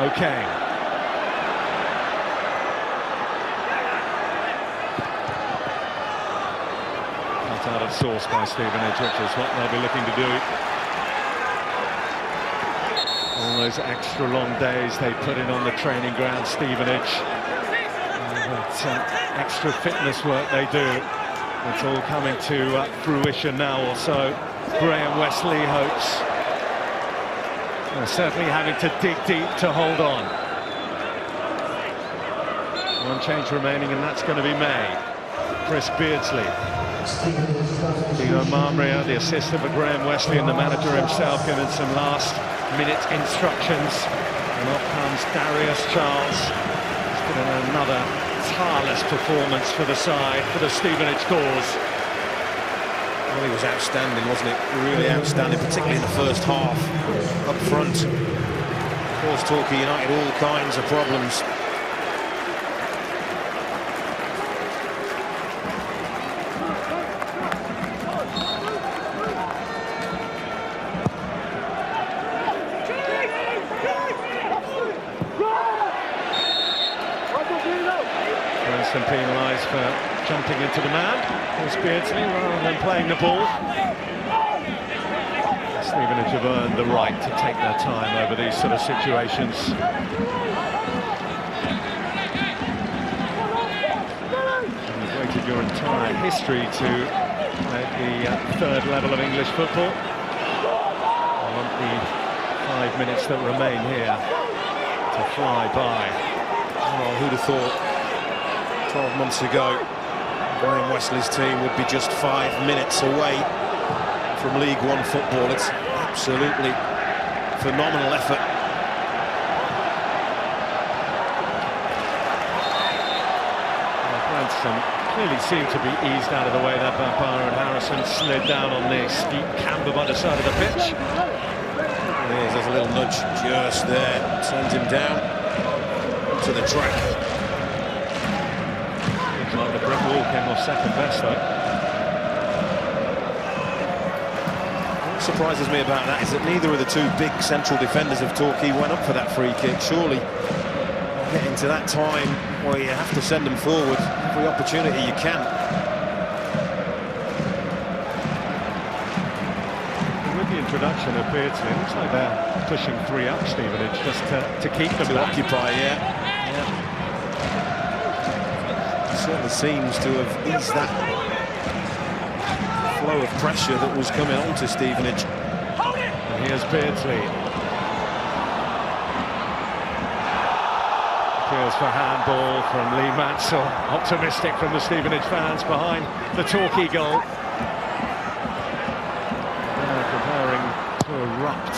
Okay. Cut out of source by Stevenage, which is what they'll be looking to do. All those extra long days they put in on the training ground, Stevenage. That extra fitness work they do. It's all coming to fruition now, or so Graham Wesley hopes. They're certainly having to dig deep to hold on. One change remaining, and that's going to be May. Chris Beardsley. Dino Marmria, the assistant for Graham Wesley, and the manager himself giving some last-minute instructions. And off comes Darius Charles. He's given another tireless performance for the side, for the Stevenage cause. Well, he was outstanding, wasn't it? Really outstanding, particularly in the first half. Up front, caused Torquay United all kinds of problems. Branston penalised for jumping into the man. Chris Beardsley, rather than playing the ball. Stevenage have earned the right to take their time over these sort of situations. And you've waited your entire history to make the third level of English football. I want the 5 minutes that remain here to fly by. Oh, who'd have thought 12 months ago Graham Wesley's team would be just 5 minutes away from League One football. It's absolutely phenomenal effort. Branston clearly seemed to be eased out of the way there by Barr, and Harrison slid down on the steep camber by the side of the pitch. There's a little nudge just there, sends him down to the track. Looks like the brick wall came off second best though. What surprises me about that is that neither of the two big central defenders of Torquay went up for that free kick. Surely getting to that time where you have to send them forward every opportunity you can. With the introduction of Beardsley, it looks like they're pushing 3 up Stevenage just to keep them to occupy, yeah. Certainly seems to have eased that flow of pressure that was coming onto Stevenage. And here's Beardsley. Appeals for handball from Lee Mansell. Optimistic from the Stevenage fans behind the Torquay goal. They're preparing to erupt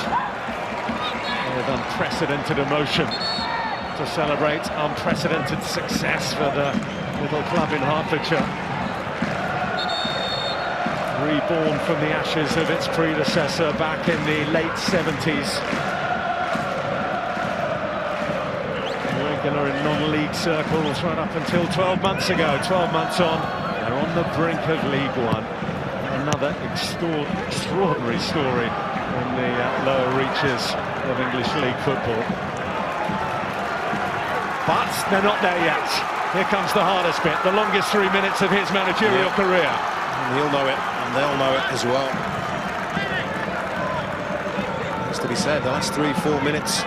with unprecedented emotion to celebrate unprecedented success for the little club in Hertfordshire. Reborn from the ashes of its predecessor back in the late 70s. non-league circles right up until 12 months ago. 12 months on, they're on the brink of League One. Another extraordinary story in the lower reaches of English League football. But they're not there yet. Here comes the hardest bit, the longest 3 minutes of his managerial career. And he'll know it, and they'll know it as well. Has to be said, the last 3-4 minutes,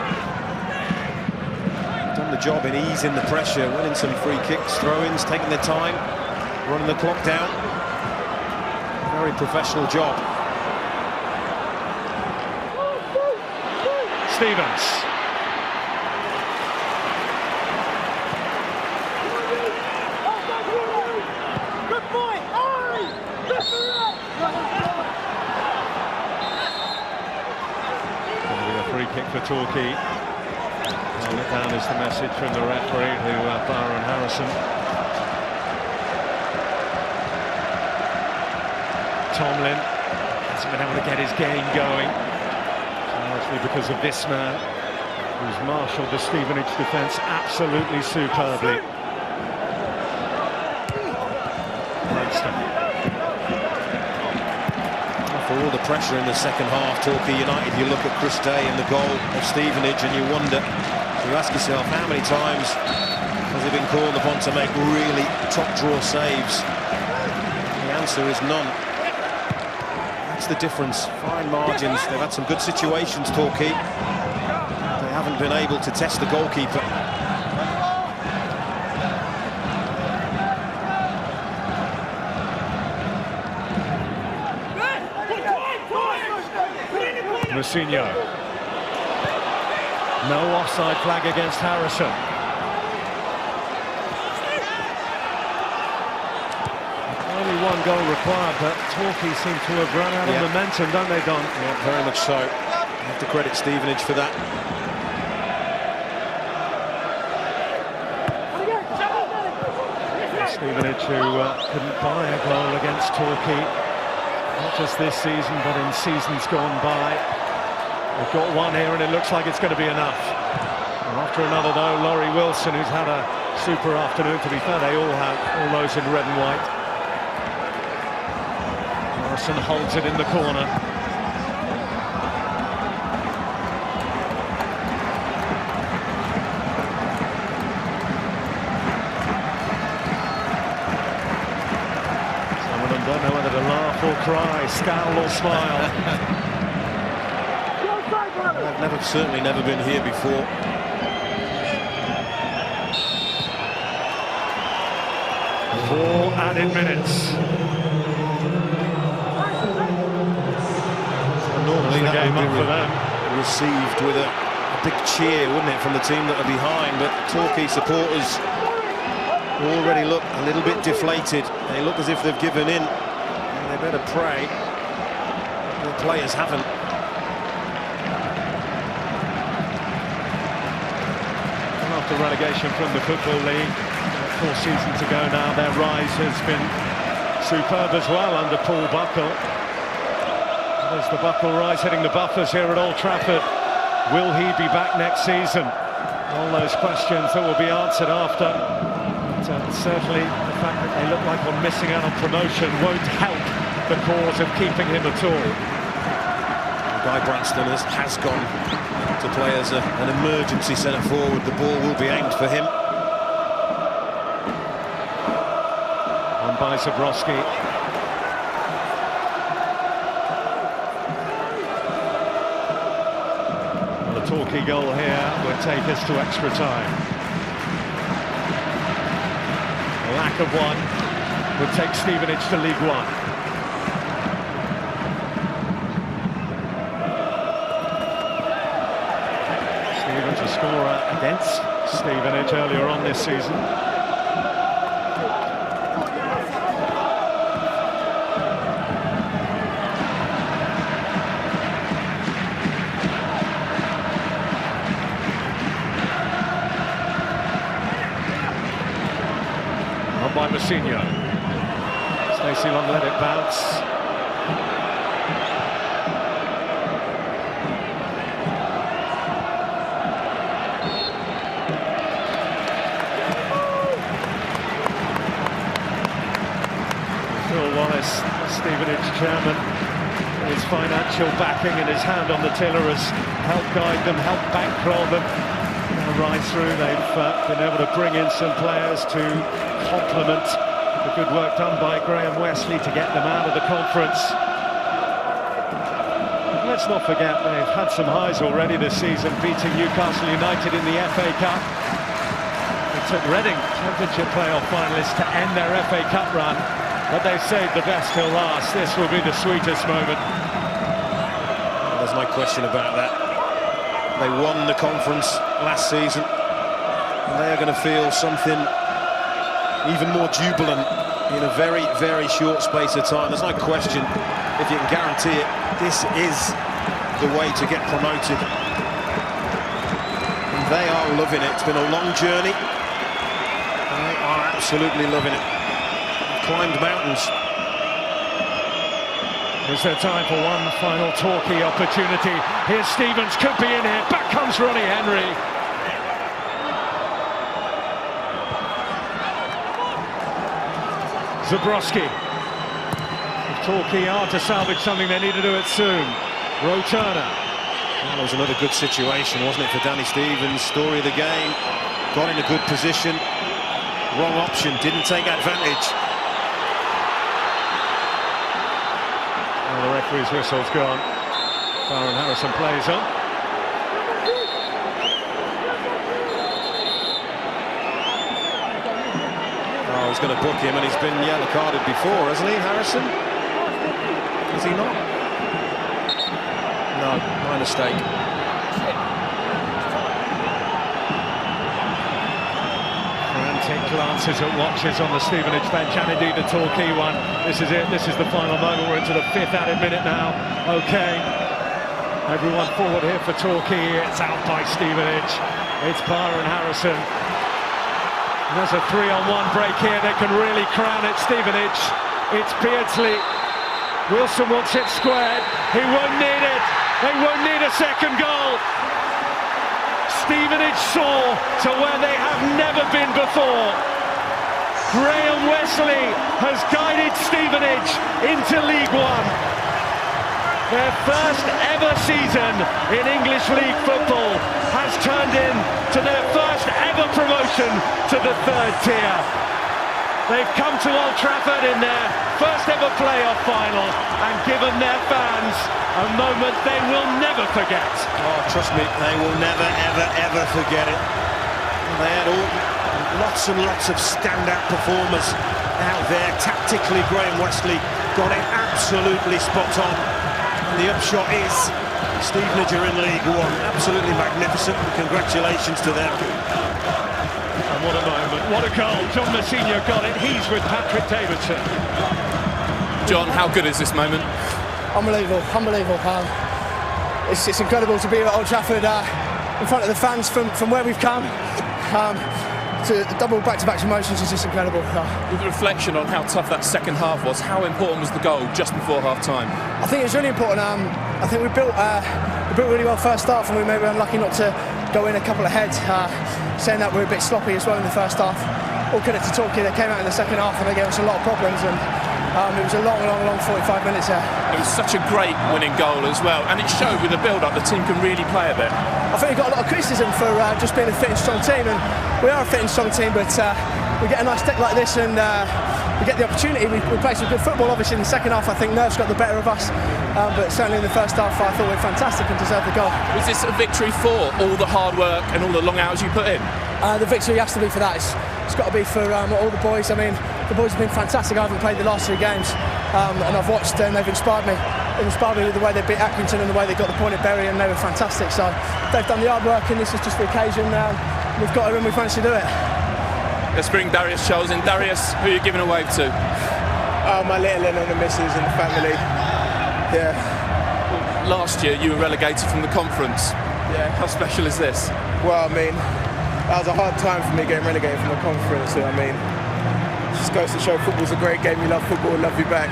done the job in easing the pressure, winning some free kicks, throw-ins, taking their time, running the clock down. Very professional job. Stevens. Free kick for Torquay. Hold it down is the message from the referee to Byron Harrison. Tomlin hasn't been able to get his game going, largely because of this man, who's marshalled the Stevenage defence absolutely superbly. For all the pressure in the second half, Torquay United, you look at Chris Day and the goal of Stevenage and you wonder, you ask yourself, how many times has he been called upon to make really top draw saves? The answer is none. That's the difference, fine margins. They've had some good situations, Torquay. They haven't been able to test the goalkeeper. Mousinho. No offside flag against Harrison. Only one goal required, but Torquay seem to have run out of momentum, don't they, Don? Yeah, very much so. You have to credit Stevenage for that. Stevenage, who couldn't buy a goal against Torquay, not just this season, but in seasons gone by. They've got one here and it looks like it's going to be enough. And after another though, Laurie Wilson, who's had a super afternoon, to be fair, they all have, all those in red and white. Morrison holds it in the corner. Some of them don't know whether to laugh or cry, scowl or smile. I've certainly never been here before. Four added minutes. Normally that game would up be for them. Received with a big cheer, wouldn't it, from the team that are behind? But Torquay supporters already look a little bit deflated. They look as if they've given in. And they better pray the players haven't. After relegation from the Football League, 4 seasons to go now, their rise has been superb as well under Paul Buckle. There's the Buckle rise hitting the buffers here at Old Trafford. Will he be back next season? All those questions that will be answered after. But, certainly the fact that they look like they're missing out on promotion won't help the cause of keeping him at all. Guy Branston has gone to play as an emergency centre forward. The ball will be aimed for him. On by Zabrowski. Well, the Torquay goal here would take us to extra time. A lack of one would take Stevenage to League One. A scorer against Stevenage earlier on this season. On by Mousinho. Stacey Long let it bounce. chairman, his financial backing and his hand on the tiller has helped guide them, helped bankroll them. Right through, they've been able to bring in some players to complement the good work done by Graham Wesley to get them out of the conference. But let's not forget, they've had some highs already this season, beating Newcastle United in the FA Cup. They took Reading, Championship playoff finalists, to end their FA Cup run, but they've saved the best till last. This will be the sweetest moment. There's no question about that. They won the conference last season, and they are going to feel something even more jubilant in a very, very short space of time. There's no question, if you can guarantee it, this is the way to get promoted. And they are loving it. It's been a long journey. They are absolutely loving it. They've climbed mountains. Is there time for one final Torquay opportunity? Here's Stevens, could be in here. Back comes Ronnie Henry. Zabrowski. If Torquay are to salvage something, they need to do it soon. Roturner. That was another good situation, wasn't it, for Danny Stevens? Story of the game. Got in a good position. Wrong option, didn't take advantage. The referee's whistle's gone. Byron Harrison plays on. Oh, he's going to book him, and he's been yellow carded before, hasn't he, Harrison? Is he not? No, my mistake. Frantic glances at watches on the Stevenage bench, and indeed the Torquay one. This is it, this is the final moment. We're into the 5th added minute now. Okay, everyone forward here for Torquay. It's out by Stevenage. It's Byron Harrison. And there's a 3-on-1 break here. They can really crown it, Stevenage. It's Beardsley. Wilson wants it squared. He won't need it. They won't need a second goal. Stevenage soar to where they have never been before. Graham Wesley has guided Stevenage into League One. Their first ever season in English League football has turned into their first ever promotion to the 3rd tier. They've come to Old Trafford in their first ever playoff final and given their fans a moment they will never forget. Oh, trust me, they will never, ever, ever forget it. They had lots and lots of standout performers out there. Tactically, Graham Wesley got it absolutely spot on. And the upshot is Stevenage are in League One. Absolutely magnificent. Congratulations to them. And what a moment, what a goal. John Messina got it. He's with Patrick Davidson. John, how good is this moment? Unbelievable, unbelievable. It's incredible to be at Old Trafford in front of the fans from where we've come. To double back-to-back promotions is just incredible. With the reflection on how tough that second half was, how important was the goal just before half-time? I think it was really important. I think we built really well first half, and we maybe were unlucky not to go in a couple ahead. Saying that, we were a bit sloppy as well in the first half. All credit to Torquay, they came out in the second half and they gave us a lot of problems, and it was a long 45 minutes there. It was such a great winning goal as well, and it showed with the build-up the team can really play a bit. I think we got a lot of criticism for just being a fit and strong team, and we are a fit and strong team, but we get a nice deck like this and we get the opportunity. We play some good football. Obviously in the second half I think nerves got the better of us, but certainly in the first half I thought we were fantastic and deserved the goal. Was this a victory for all the hard work and all the long hours you put in? The victory has to be for that. It's got to be for all the boys. I mean, the boys have been fantastic. I haven't played the last 3 games, and I've watched and they've inspired me. They've inspired me with the way they beat Accrington and the way they got the point at Bury, and they were fantastic. So they've done the hard work, and this is just the occasion now. We've got it and we've managed to do it. Let's bring Darius Charles in. Darius, who are you giving a wave to? My little and the missus and the family. Yeah. Last year you were relegated from the conference. Yeah. How special is this? Well, I mean, that was a hard time for me getting relegated from the conference. So, I mean, it just goes to show football's a great game. You love football, we'll love you back.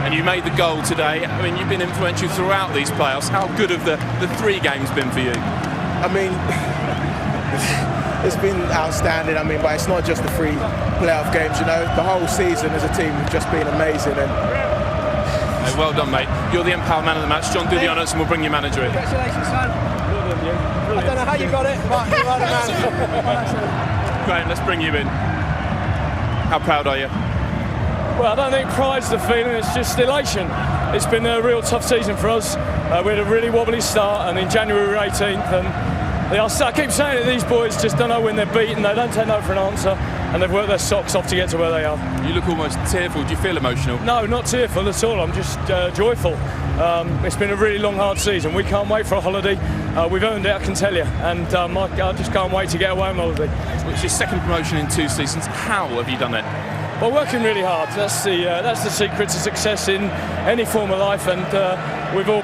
And you made the goal today. I mean, you've been influential throughout these playoffs. How good have the 3 games been for you? I mean, it's been outstanding. I mean, but it's not just the 3 playoff games, you know. The whole season as a team has just been amazing. And Hey, well done, mate. You're the Empower man of the match. John, do the honours and we'll bring your manager in. Congratulations, son. I don't know how you got it, but you are the man. Graham, let's bring you in. How proud are you? Well, I don't think pride's the feeling, it's just elation. It's been a real tough season for us. We had a really wobbly start, and in January we were 18th. And I keep saying that these boys just don't know when they're beaten, they don't take no for an answer, and they've worked their socks off to get to where they are. You look almost tearful. Do you feel emotional? No, not tearful at all. I'm just joyful. It's been a really long, hard season. We can't wait for a holiday. We've earned it, I can tell you, and I just can't wait to get away on holiday. It's your second promotion in 2 seasons. How have you done it? Well, working really hard. That's the secret to success in any form of life, and we've all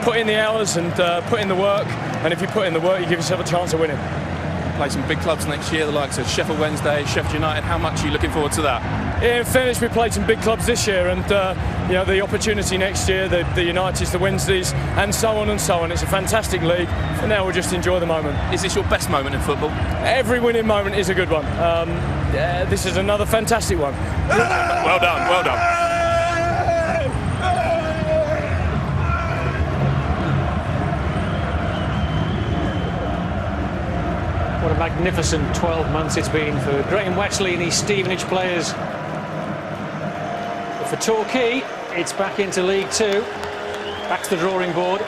put in the hours and put in the work. And if you put in the work, you give yourself a chance of winning. Play some big clubs next year, the likes of Sheffield Wednesday, Sheffield United. How much are you looking forward to that? Yeah, in fairness, we played some big clubs this year, and the opportunity next year, the Uniteds, the Wednesdays, and so on and so on. It's a fantastic league. For now, we'll just enjoy the moment. Is this your best moment in football? Every winning moment is a good one. This is another fantastic one. Well done, well done. What a magnificent 12 months it's been for Graham Wesley and his Stevenage players. But for Torquay, it's back into League Two, back to the drawing board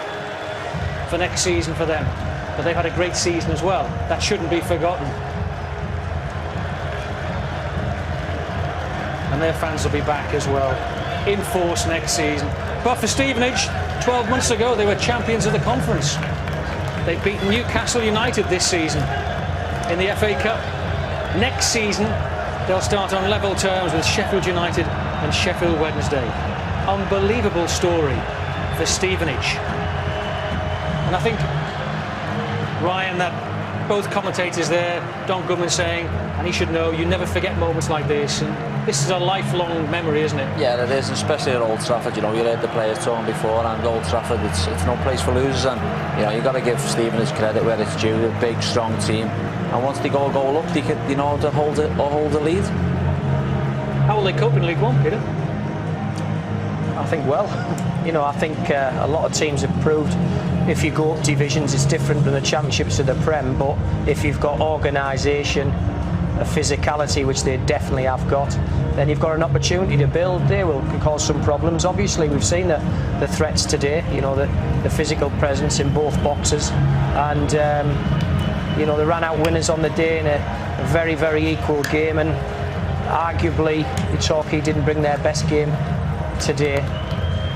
for next season for them. But they've had a great season as well. That shouldn't be forgotten. And their fans will be back as well, in force next season. But for Stevenage, 12 months ago, they were champions of the conference. They've beaten Newcastle United this season in the FA Cup. Next season, they'll start on level terms with Sheffield United and Sheffield Wednesday. Unbelievable story for Stevenage. And I think, Ryan, that both commentators there, Don Goodman saying, and he should know, you never forget moments like this. And this is a lifelong memory, isn't it? Yeah, it is, especially at Old Trafford. You heard the players talking before, and Old Trafford, it's no place for losers. And you've got to give Stevenage credit where it's due. A big, strong team, and once they go a goal up, they could, to hold the lead. How will they cope in League One, Peter? I think well. I think a lot of teams have proved if you go up divisions, it's different from the Championships to the Prem. But if you've got organisation, a physicality, which they definitely have got, then you've got an opportunity to build. They will cause some problems. Obviously, we've seen the threats today. The physical presence in both boxes, and they ran out winners on the day in a very, very equal game. And arguably, Torquay didn't bring their best game today.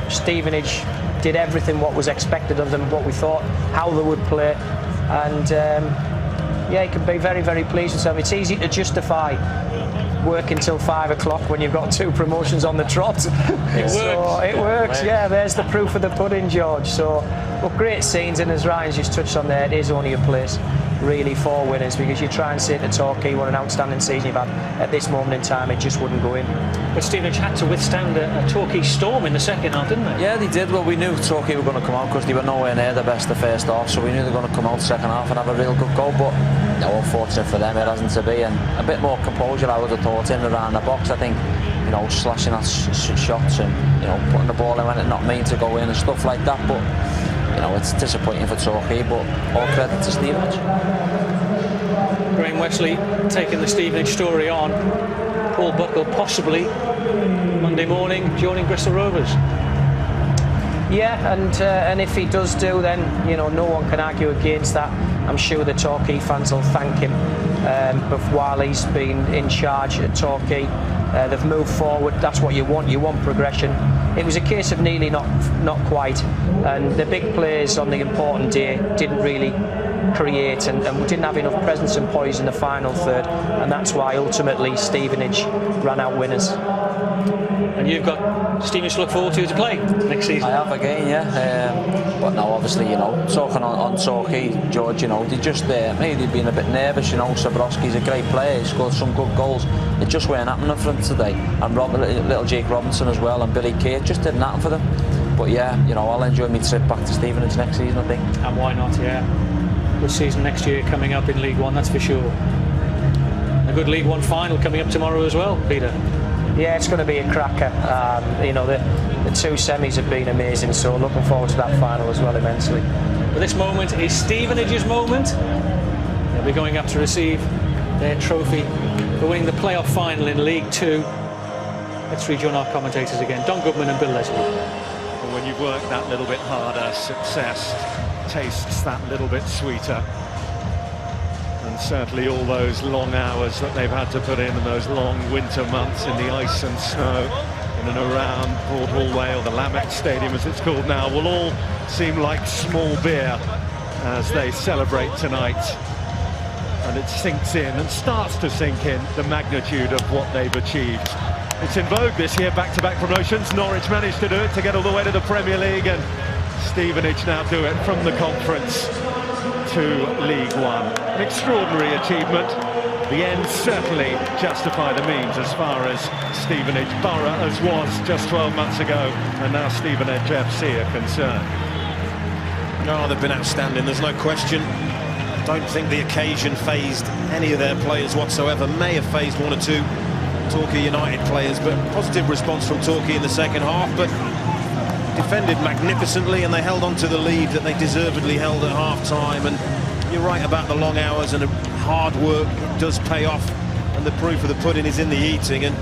Stevenage did everything what was expected of them, what we thought, how they would play, and you can be very, very pleased with yourself. It's easy to justify working till 5 o'clock when you've got 2 promotions on the trot. It works. Yeah, there's the proof of the pudding, George. So, great scenes, and as Ryan's just touched on there, it is only a place really for winners, because you try and say to Torquay what an outstanding season you've had. At this moment in time, it just wouldn't go in. But Stevenage had to withstand a Torquay storm in the second half, didn't they? Yeah, they did. Well, we knew Torquay were going to come out because they were nowhere near the best the first half, so we knew they were going to come out second half and have a real good goal. But unfortunate for them, it hasn't to be. And a bit more composure, I would have thought, in around the box. I think, slashing at shots and putting the ball in when it not meant to go in and stuff like that. But it's disappointing for Torquay, but all credit to Stevenage. Graham Wesley taking the Stevenage story on. Paul Buckle possibly Monday morning joining Bristol Rovers. Yeah, and if he does do, then no one can argue against that. I'm sure the Torquay fans will thank him. But while he's been in charge at Torquay, they've moved forward. That's what you want. You want progression. It was a case of nearly not quite, and the big players on the important day didn't really create, and we didn't have enough presence and poise in the final third, and that's why ultimately Stevenage ran out winners. And you've got Stevenage to look forward to play next season. I have again, yeah. But now, obviously, talking on Torquay, George, they just maybe they've been a bit nervous. Sabrowski's a great player. He scored some good goals. It just weren't happening in front today. And little Jake Robinson as well, and Billy Kay, it just didn't happen for them. But yeah, I'll enjoy my trip back to Stevenage next season, I think. And why not? Yeah. Good season next year coming up in League One, that's for sure. A good League One final coming up tomorrow as well, Peter. Yeah, it's going to be a cracker. You know, the two semis have been amazing, so looking forward to that final as well immensely. But this moment is Stevenage's moment. They'll be going up to receive their trophy for winning the playoff final in League Two. Let's rejoin our commentators again, Don Goodman and Bill Leslie. Well, when you work that little bit harder, success tastes that little bit sweeter. And certainly all those long hours that they've had to put in, and those long winter months in the ice and snow in and around Port Hall Way, or the Lamex Stadium as it's called now, will all seem like small beer as they celebrate tonight. And it sinks in and starts to sink in the magnitude of what they've achieved. It's in vogue this year, back-to-back promotions. Norwich managed to do it to get all the way to the Premier League, and Stevenage now do it from the Conference to League One. An extraordinary achievement. The ends certainly justify the means as far as Stevenage Borough as was just 12 months ago, and now Stevenage FC are concerned. No, they've been outstanding, there's no question. I don't think the occasion fazed any of their players whatsoever. May have fazed one or two Torquay United players, but positive response from Torquay in the second half, but defended magnificently, and they held on to the lead that they deservedly held at half-time. And you're right about the long hours and hard work. It does pay off, and the proof of the pudding is in the eating, and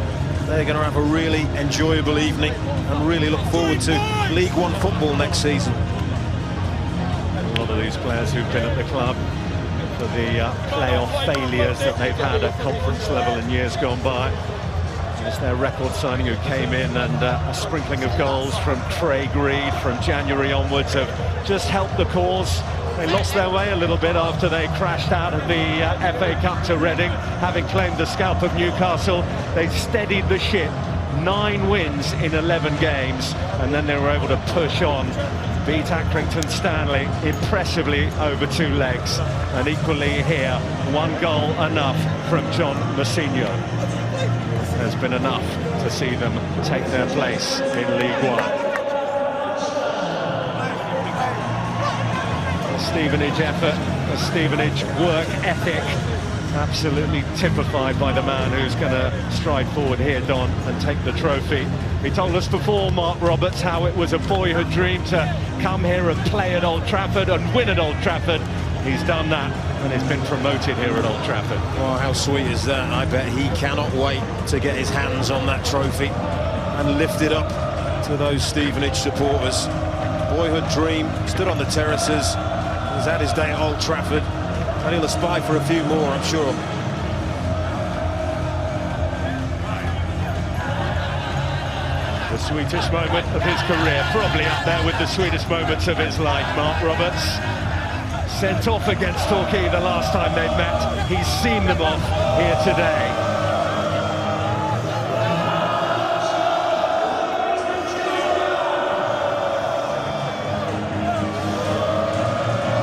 they're going to have a really enjoyable evening and really look forward to League One football next season. A lot of these players who've been at the club for the playoff failures that they've had at conference level in years gone by. It's their record signing who came in, and a sprinkling of goals from Craig Reed from January onwards have just helped the cause. They lost their way a little bit after they crashed out of the FA Cup to Reading, having claimed the scalp of Newcastle. They steadied the ship, 9 wins in 11 games, and then they were able to push on, beat Accrington Stanley impressively over 2 legs, and equally here, 1 goal enough from John Mousinho has been enough to see them take their place in League One. A Stevenage effort, a Stevenage work ethic, absolutely typified by the man who's going to stride forward here, Don, and take the trophy. He told us before, Mark Roberts, how it was a boyhood dream to come here and play at Old Trafford and win at Old Trafford. He's done that, and he's been promoted here at Old Trafford. Well, how sweet is that? I bet he cannot wait to get his hands on that trophy and lift it up to those Stevenage supporters. Boyhood dream, stood on the terraces, he's had his day at Old Trafford, and he'll aspire for a few more, I'm sure. The sweetest moment of his career, probably up there with the sweetest moments of his life. Mark Roberts, sent off against Torquay the last time they'd met. He's seen them off here today.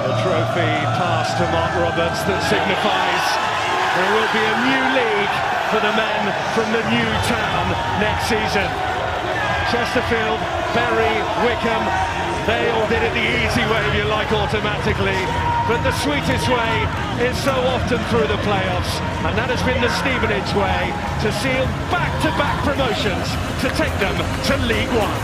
The trophy passed to Mark Roberts that signifies there will be a new league for the men from the new town next season. Chesterfield, Bury, Wickham, they all did it the easy way, if you like, automatically. But the sweetest way is so often through the playoffs, and that has been the Stevenage way to seal back-to-back promotions to take them to League One.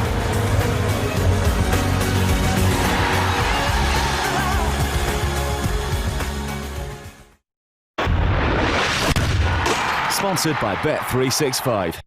Sponsored by Bet365.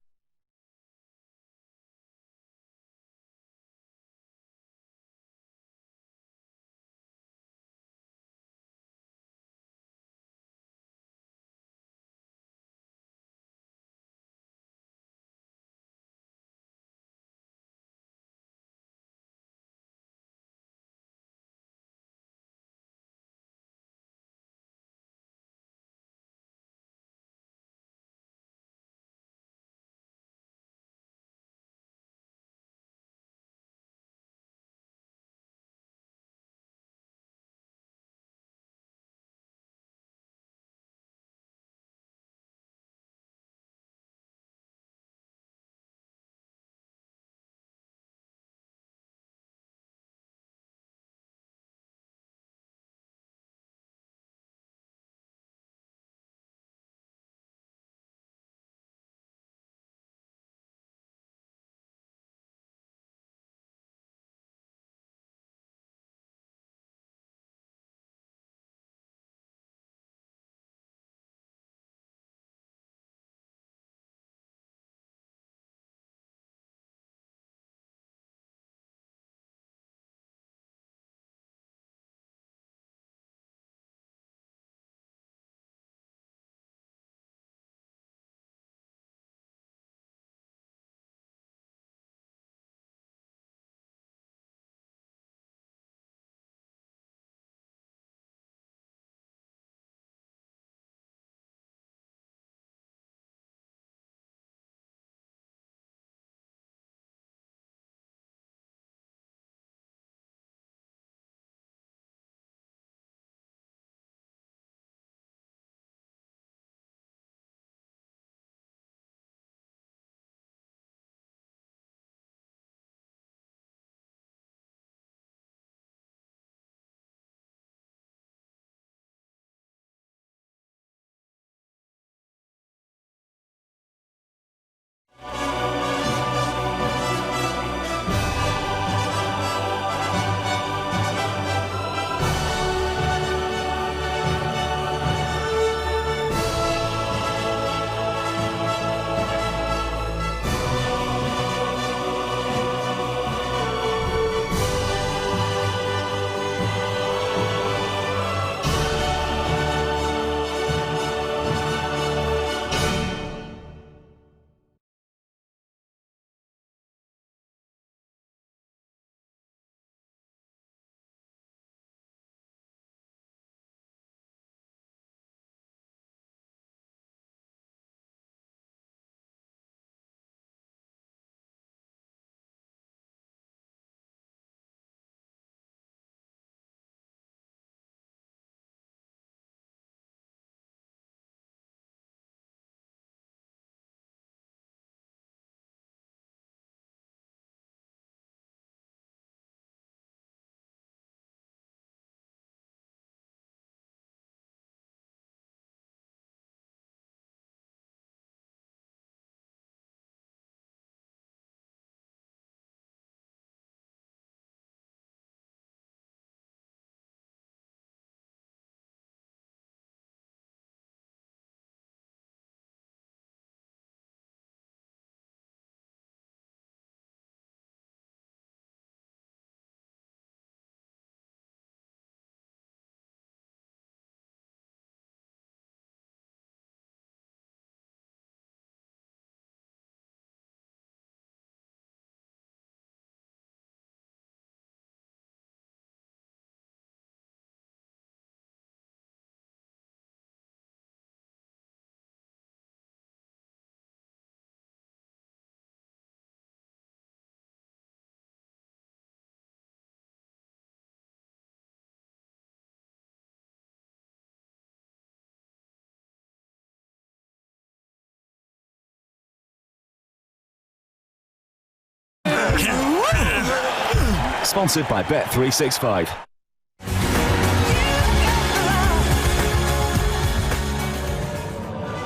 Sponsored by Bet365.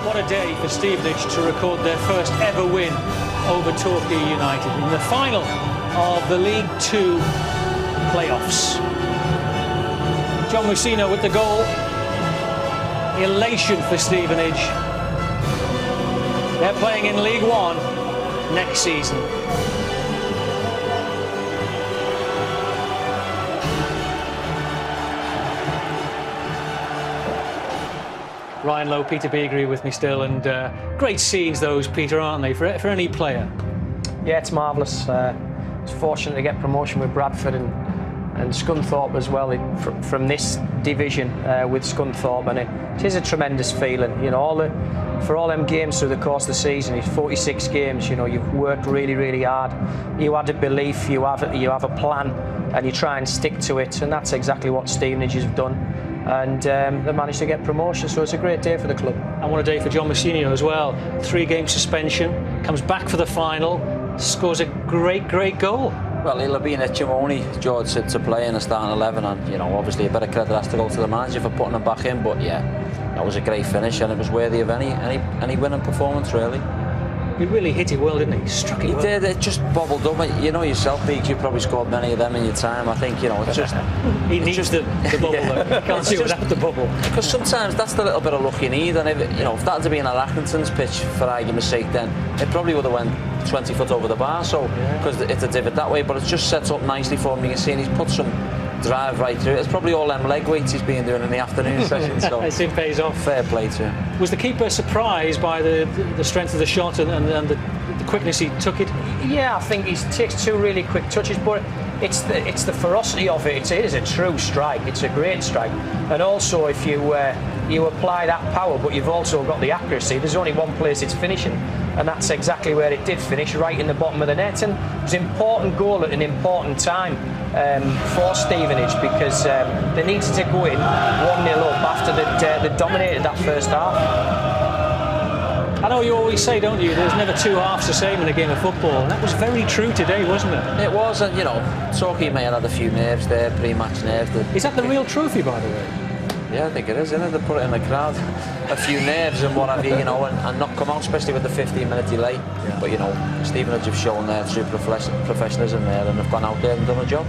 What a day for Stevenage to record their first ever win over Torquay United in the final of the League Two playoffs. John Musino with the goal. Elation for Stevenage. They're playing in League One next season. Ryan Lowe, Peter Beagrie with me still, and great scenes those, Peter, aren't they, for any player? Yeah, it's marvellous. It's fortunate to get promotion with Bradford and Scunthorpe as well from this division with Scunthorpe, and it is a tremendous feeling. You know, for all them games through the course of the season, it's 46 games. You know, you've worked really, really hard. You had a belief, you have a plan, and you try and stick to it, and that's exactly what Stevenage have done. And they managed to get promotion, so it's a great day for the club. And what a day for John Musino as well. 3-game suspension, comes back for the final, scores a great goal. Well, he'll have been at Chimoni, George, to play in a starting 11, and you know, obviously a bit of credit has to go to the manager for putting him back in. But yeah, that was a great finish, and it was worthy of any winning performance, really. He really hit it well, didn't he? Struck it well. He did. It just bobbled up. You know yourself, Beaks, you probably scored many of them in your time. I think, you know, it's just... he needs the bubble, though. You can't see without the bubble. Because sometimes that's the little bit of luck you need, and if that had to be in Accrington's pitch, for argument's sake, then it probably would have went 20 foot over the bar, so, because it's a divot that way, but it's just set up nicely for him. You can see, and he's put some drive right through it. It's probably all them leg weights he's been doing in the afternoon session, so it pays off. Fair play to him. Was the keeper surprised by the strength of the shot and the quickness he took it? Yeah, I think he takes 2 really quick touches, but it's the ferocity of it. It is a true strike. It's a great strike, and also if you apply that power, but you've also got the accuracy. There's only one place it's finishing, and that's exactly where it did finish, right in the bottom of the net. And it was an important goal at an important time for Stevenage, because they needed to go in 1-0 up after they dominated that first half. I know you always say, don't you, there's never 2 halves the same in a game of football, and that was very true today, wasn't it? It was, and you know, Torquay may have had a few nerves there, pre-match nerves. Is that the real trophy, by the way? Yeah, I think it is, isn't it? They put it in the crowd, a few nerves and what have you, you know, and not come out, especially with the 15-minute delay. Yeah. But you know, Stevenage have shown their true professionalism there, and they've gone out there and done a job.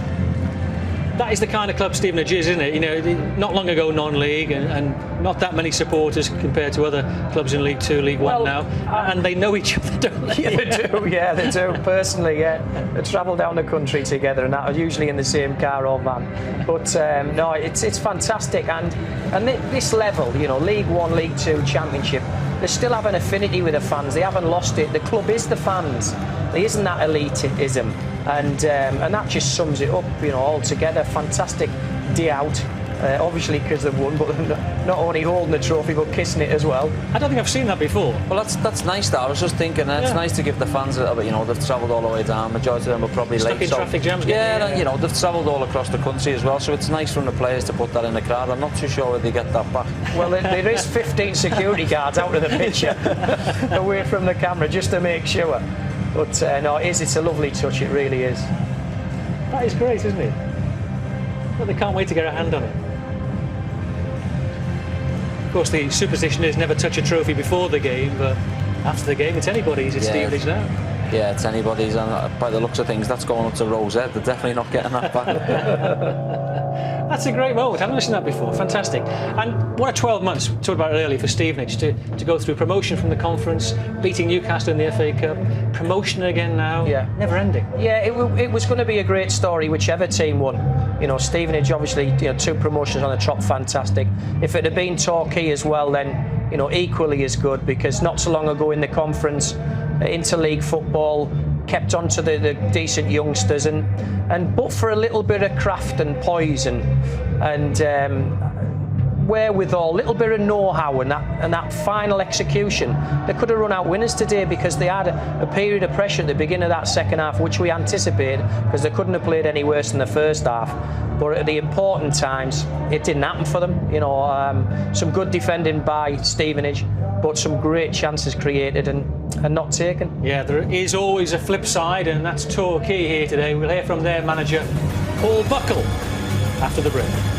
That is the kind of club Stevenage is, isn't it? You know, not long ago non-league, and not that many supporters compared to other clubs in League Two, League One now, and they know each other, don't they? Yeah, they do. Personally, yeah, they travel down the country together, and that are usually in the same car or van. But no, it's fantastic, and this level, you know, League One, League Two, Championship, they still have an affinity with the fans. They haven't lost it. The club is the fans. There isn't that elitism. And that just sums it up, you know, altogether. Fantastic day out, obviously because they've won, but not only holding the trophy but kissing it as well. I don't think I've seen that before. Well, that's nice. That I was just thinking, it's nice to give the fans a little bit. You know, they've travelled all the way down. Majority of them were probably stuck late. In traffic jams. Yeah, and, you know, they've travelled all across the country as well. So it's nice from the players to put that in the crowd. I'm not too sure whether they get that back. Well, there is 15 security guards out of the picture, away from the camera, just to make sure. But no, it's a lovely touch. It really is. That is great, isn't it? Well, they can't wait to get a hand on it. Of course, the superstition is never touch a trophy before the game, but after the game, it's anybody's. It's Stevenage now. Yeah, it's anybody's, and by the looks of things, that's going up to Rosette. They're definitely not getting that back. That's a great moment. I haven't listened to that before. Fantastic. And what a 12 months, we talked about it earlier, for Stevenage to go through promotion from the conference, beating Newcastle in the FA Cup, promotion again now. Yeah. Never ending. Yeah, it was going to be a great story whichever team won. You know, Stevenage, obviously, you know, 2 promotions on the trot, fantastic. If it had been Torquay as well, then, you know, equally as good, because not so long ago in the conference, interleague football, kept on to the decent youngsters, and but for a little bit of craft and poise and wherewithal, a little bit of know-how and that final execution, they could have run out winners today, because they had a period of pressure at the beginning of that second half, which we anticipated, because they couldn't have played any worse than the first half. But at the important times, it didn't happen for them. You know, some good defending by Stevenage, but some great chances created and not taken. Yeah, there is always a flip side, and that's Torquay here today. We'll hear from their manager, Paul Buckle after the break.